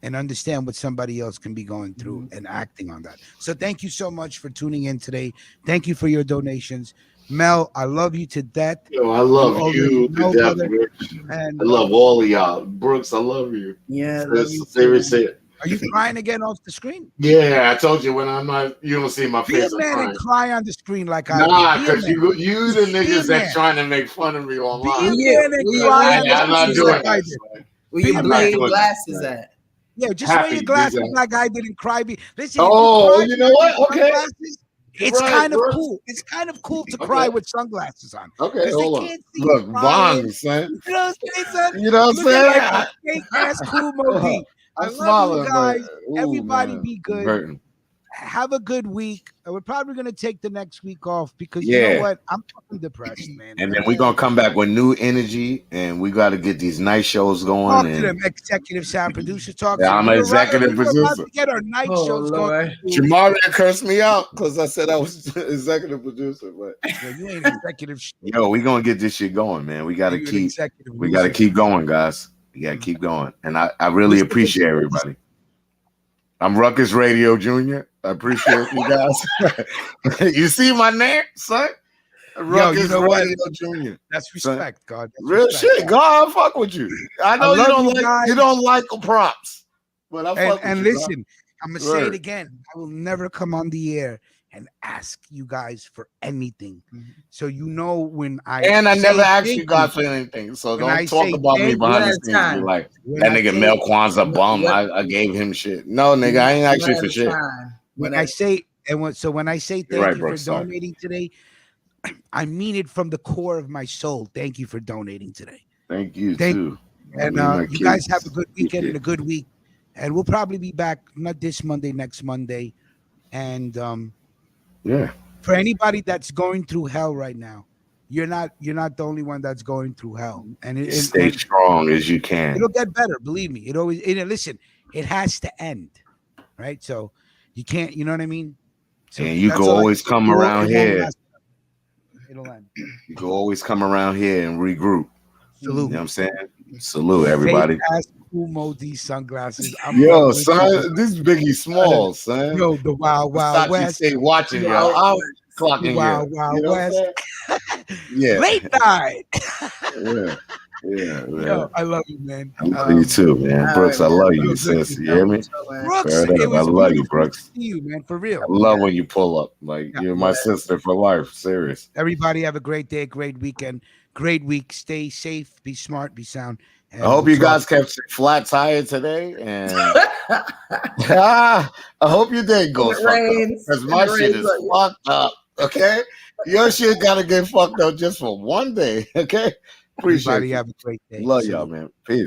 and understand what somebody else can be going through and acting on that. So thank you so much for tuning in today. Thank you for your donations. Mel, I love you to death. Yo, I love you to death, Rich. And I love all of y'all. Brooks, I love you. Yeah. Are you crying again off the screen? Yeah, I told you when I'm not, you don't see my face. Be a man and cry on the screen like I Nah, because you the niggas that trying to make fun of me online. Be a man and cry on the screen. I'm not doing that. Where you wear your glasses at? Yeah, just wear your glasses like I didn't cry. Listen, you know what? Okay. It's kind of cool. It's kind of cool to cry with sunglasses on. Okay, hold on. Look, Vaughn, son. You know what I'm saying? You know what I'm saying? That's cool, Modi. I love you guys. Everybody be good. Have a good week. We're probably gonna take the next week off because you know what? I'm fucking depressed, man. And then we're gonna come back with new energy, and we got to get these night shows going. Talk to them, executive sound producer. Talk to them. I'm an executive producer. Get our night shows going. Jamari cursed me out because I said I was executive producer, but you ain't executive. Yo, we gonna get this shit going, man. We gotta keep going, guys. We gotta keep going, and I really appreciate everybody. I'm Ruckus Radio Jr. I appreciate you guys. You see my name, son? Ruckus Radio Jr. That's respect, son. God. That's real respect, shit. God, I fuck with you. I know you don't like props, but I fuck with you. And listen, I'm gonna say it again. I will never come on the air and ask you guys for anything. So you know when I never asked you guys for anything. So don't talk about me behind the scenes. Be like that nigga Melquan's a bum. I gave him shit. No, nigga, I ain't asked you for shit. When I say thank you for donating today, I mean it from the core of my soul. Thank you for donating today. Thank you too. And you guys have a good weekend and a good week. And we'll probably be back not this Monday, next Monday. And for anybody that's going through hell right now, you're not the only one that's going through hell. And stay strong as you can. It'll get better, believe me. Listen, it has to end, right? So you can't, you know what I mean? So and you can always come around here. It'll end. You can always come around here and regroup. Salute. You know what I'm saying? Salute everybody. Cool Modi sunglasses. Yo, son, this Biggie Small, son. Yo, the Wild West. Stay watching, yo. I'm clocking Wild West. Yeah. Late night. Yeah. Yo, I love you, man. I love you too, man. Brooks, I love you, sis. You hear me? Brooks, I love you, Brooks. See you, man, for real. I love when you pull up. Like you're my sister for life. Serious. Everybody have a great day, great weekend, great week. Stay safe, be smart, be sound. I hope you guys kept flat tire today, and I hope you did go because my shit is fucked up. Okay, your shit gotta get fucked up just for one day. Okay, appreciate. Everybody have a great day. Love y'all, man. Peace.